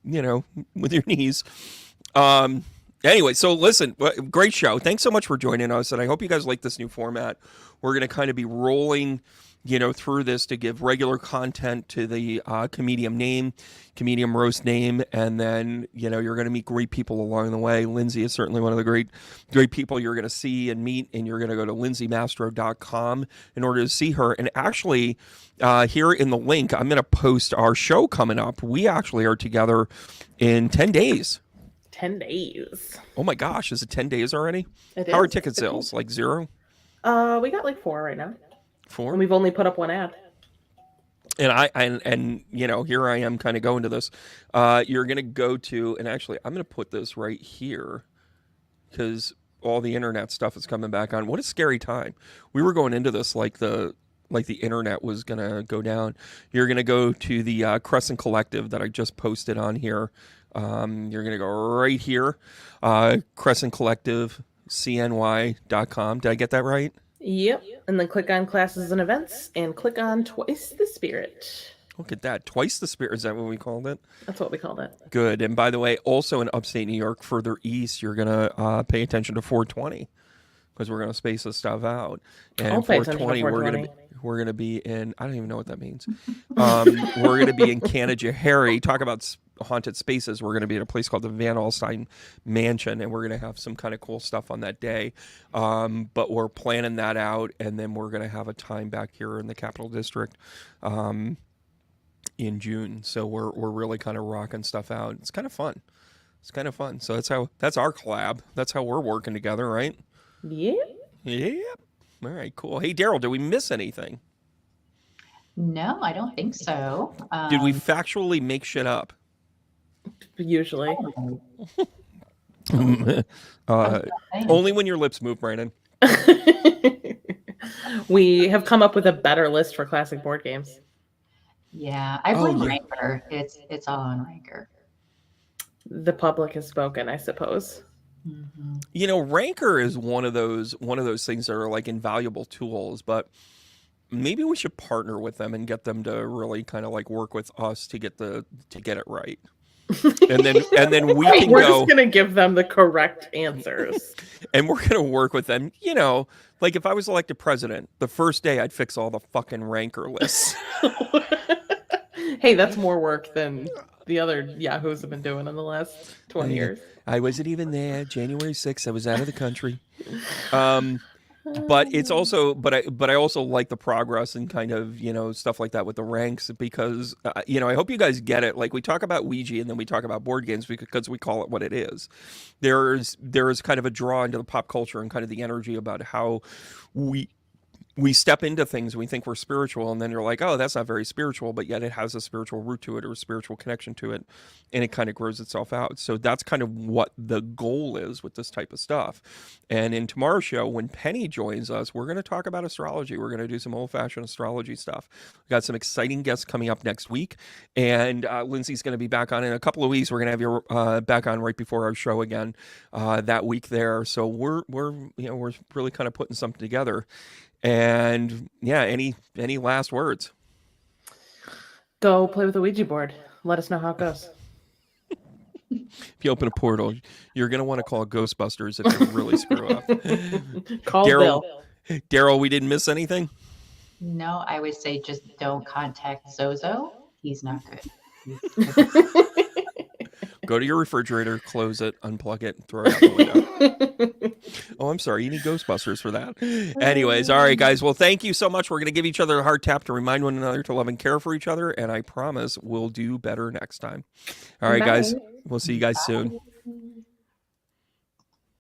B: knees. Anyway, so listen, great show. Thanks so much for joining us, and I hope you guys like this new format. We're gonna kind of be rolling, through this to give regular content to the Comedium Roast name, and then you're going to meet great people along the way. Lindsay is certainly one of the great people you're going to see and meet, and you're going to go to lindsaymastro.com in order to see her. And actually, here in the link, I'm going to post our show coming up. We actually are together in 10 days.
C: 10 days.
B: Oh my gosh, is it 10 days already?
C: How
B: are ticket sales? Like 0?
C: We got like 4 right now.
B: 4?
C: And we've only put up one ad.
B: And here I am kind of going to this. You're going to go to, and actually I'm going to put this right here because all the internet stuff is coming back on. What a scary time. We were going into this like the like the internet was gonna go down, you're gonna go to the Crescent Collective that I just posted on here. You're gonna go right here, Crescent Collective, CNY.com. Did I get that right?
C: Yep. And then click on classes and events and click on Twice the Spirit.
B: Look at that. Twice the Spirit. Is that what we called it?
C: That's what we called it.
B: Good. And by the way, also in upstate New York, further east, you're going to pay attention to 420 because we're going to space this stuff out. And
C: I'll
B: in
C: pay attention to
B: 420,
C: $420.
B: we're gonna be in, I don't even know what that means. We're going to be in Canajoharie. Talk about haunted spaces. We're going to be at a place called the Van Alstyne Mansion, and we're going to have some kind of cool stuff on that day. But we're planning that out, and then we're going to have a time back here in the Capital District in June. So we're really kind of rocking stuff out. It's kind of fun. It's kind of fun. So that's our collab. That's how we're working together, right?
C: Yeah.
B: Yeah. All right, cool. Hey, Daryl, did we miss anything?
A: No, I don't think so.
B: Did we factually make shit up?
C: Usually.
B: Only when your lips move, Brandon.
C: We have come up with a better list for classic board games.
A: Yeah, I blame Ranker. It's all on Ranker.
C: The public has spoken, I suppose.
A: Mm-hmm.
B: You know, Ranker is one of those things that are like invaluable tools, but maybe we should partner with them and get them to really kind of like work with us to get it right. And then we're
C: just gonna give them the correct answers.
B: And we're gonna work with them. You know, like if I was elected president, the first day I'd fix all the fucking Ranker lists.
C: Hey, that's more work than the other yahoos have been doing in the last 20 years.
B: I wasn't even there. January 6th, I was out of the country. But it's also, but I also like the progress and kind of, you know, stuff like that with the ranks because, you know, I hope you guys get it. Like we talk about Ouija and then we talk about board games because we call it what it is. There is kind of a draw into the pop culture and kind of the energy about how we step into things and we think we're spiritual, and then you're like, oh, that's not very spiritual, but yet it has a spiritual root to it or a spiritual connection to it, and it kind of grows itself out. So that's kind of what the goal is with this type of stuff. And in tomorrow's show, when Penny joins us, we're going to talk about astrology. We're going to do some old-fashioned astrology stuff. We've got some exciting guests coming up next week, and Lindsay's going to be back on in a couple of weeks. We're going to have you back on right before our show again that week there. So we're really kind of putting something together. And yeah, any last words?
C: Go play with the Ouija board. Let us know how it goes.
B: If you open a portal, you're going to want to call Ghostbusters if you really screw up.
C: Call Bill.
B: Daryl, we didn't miss anything?
A: No, I would say just don't contact Zozo. He's not good.
B: Go to your refrigerator, close it, unplug it, and throw it out the window. Oh, I'm sorry. You need Ghostbusters for that. Anyways, all right, guys. Well, thank you so much. We're going to give each other a hard tap to remind one another to love and care for each other. And I promise we'll do better next time. All right, guys. We'll see you guys soon.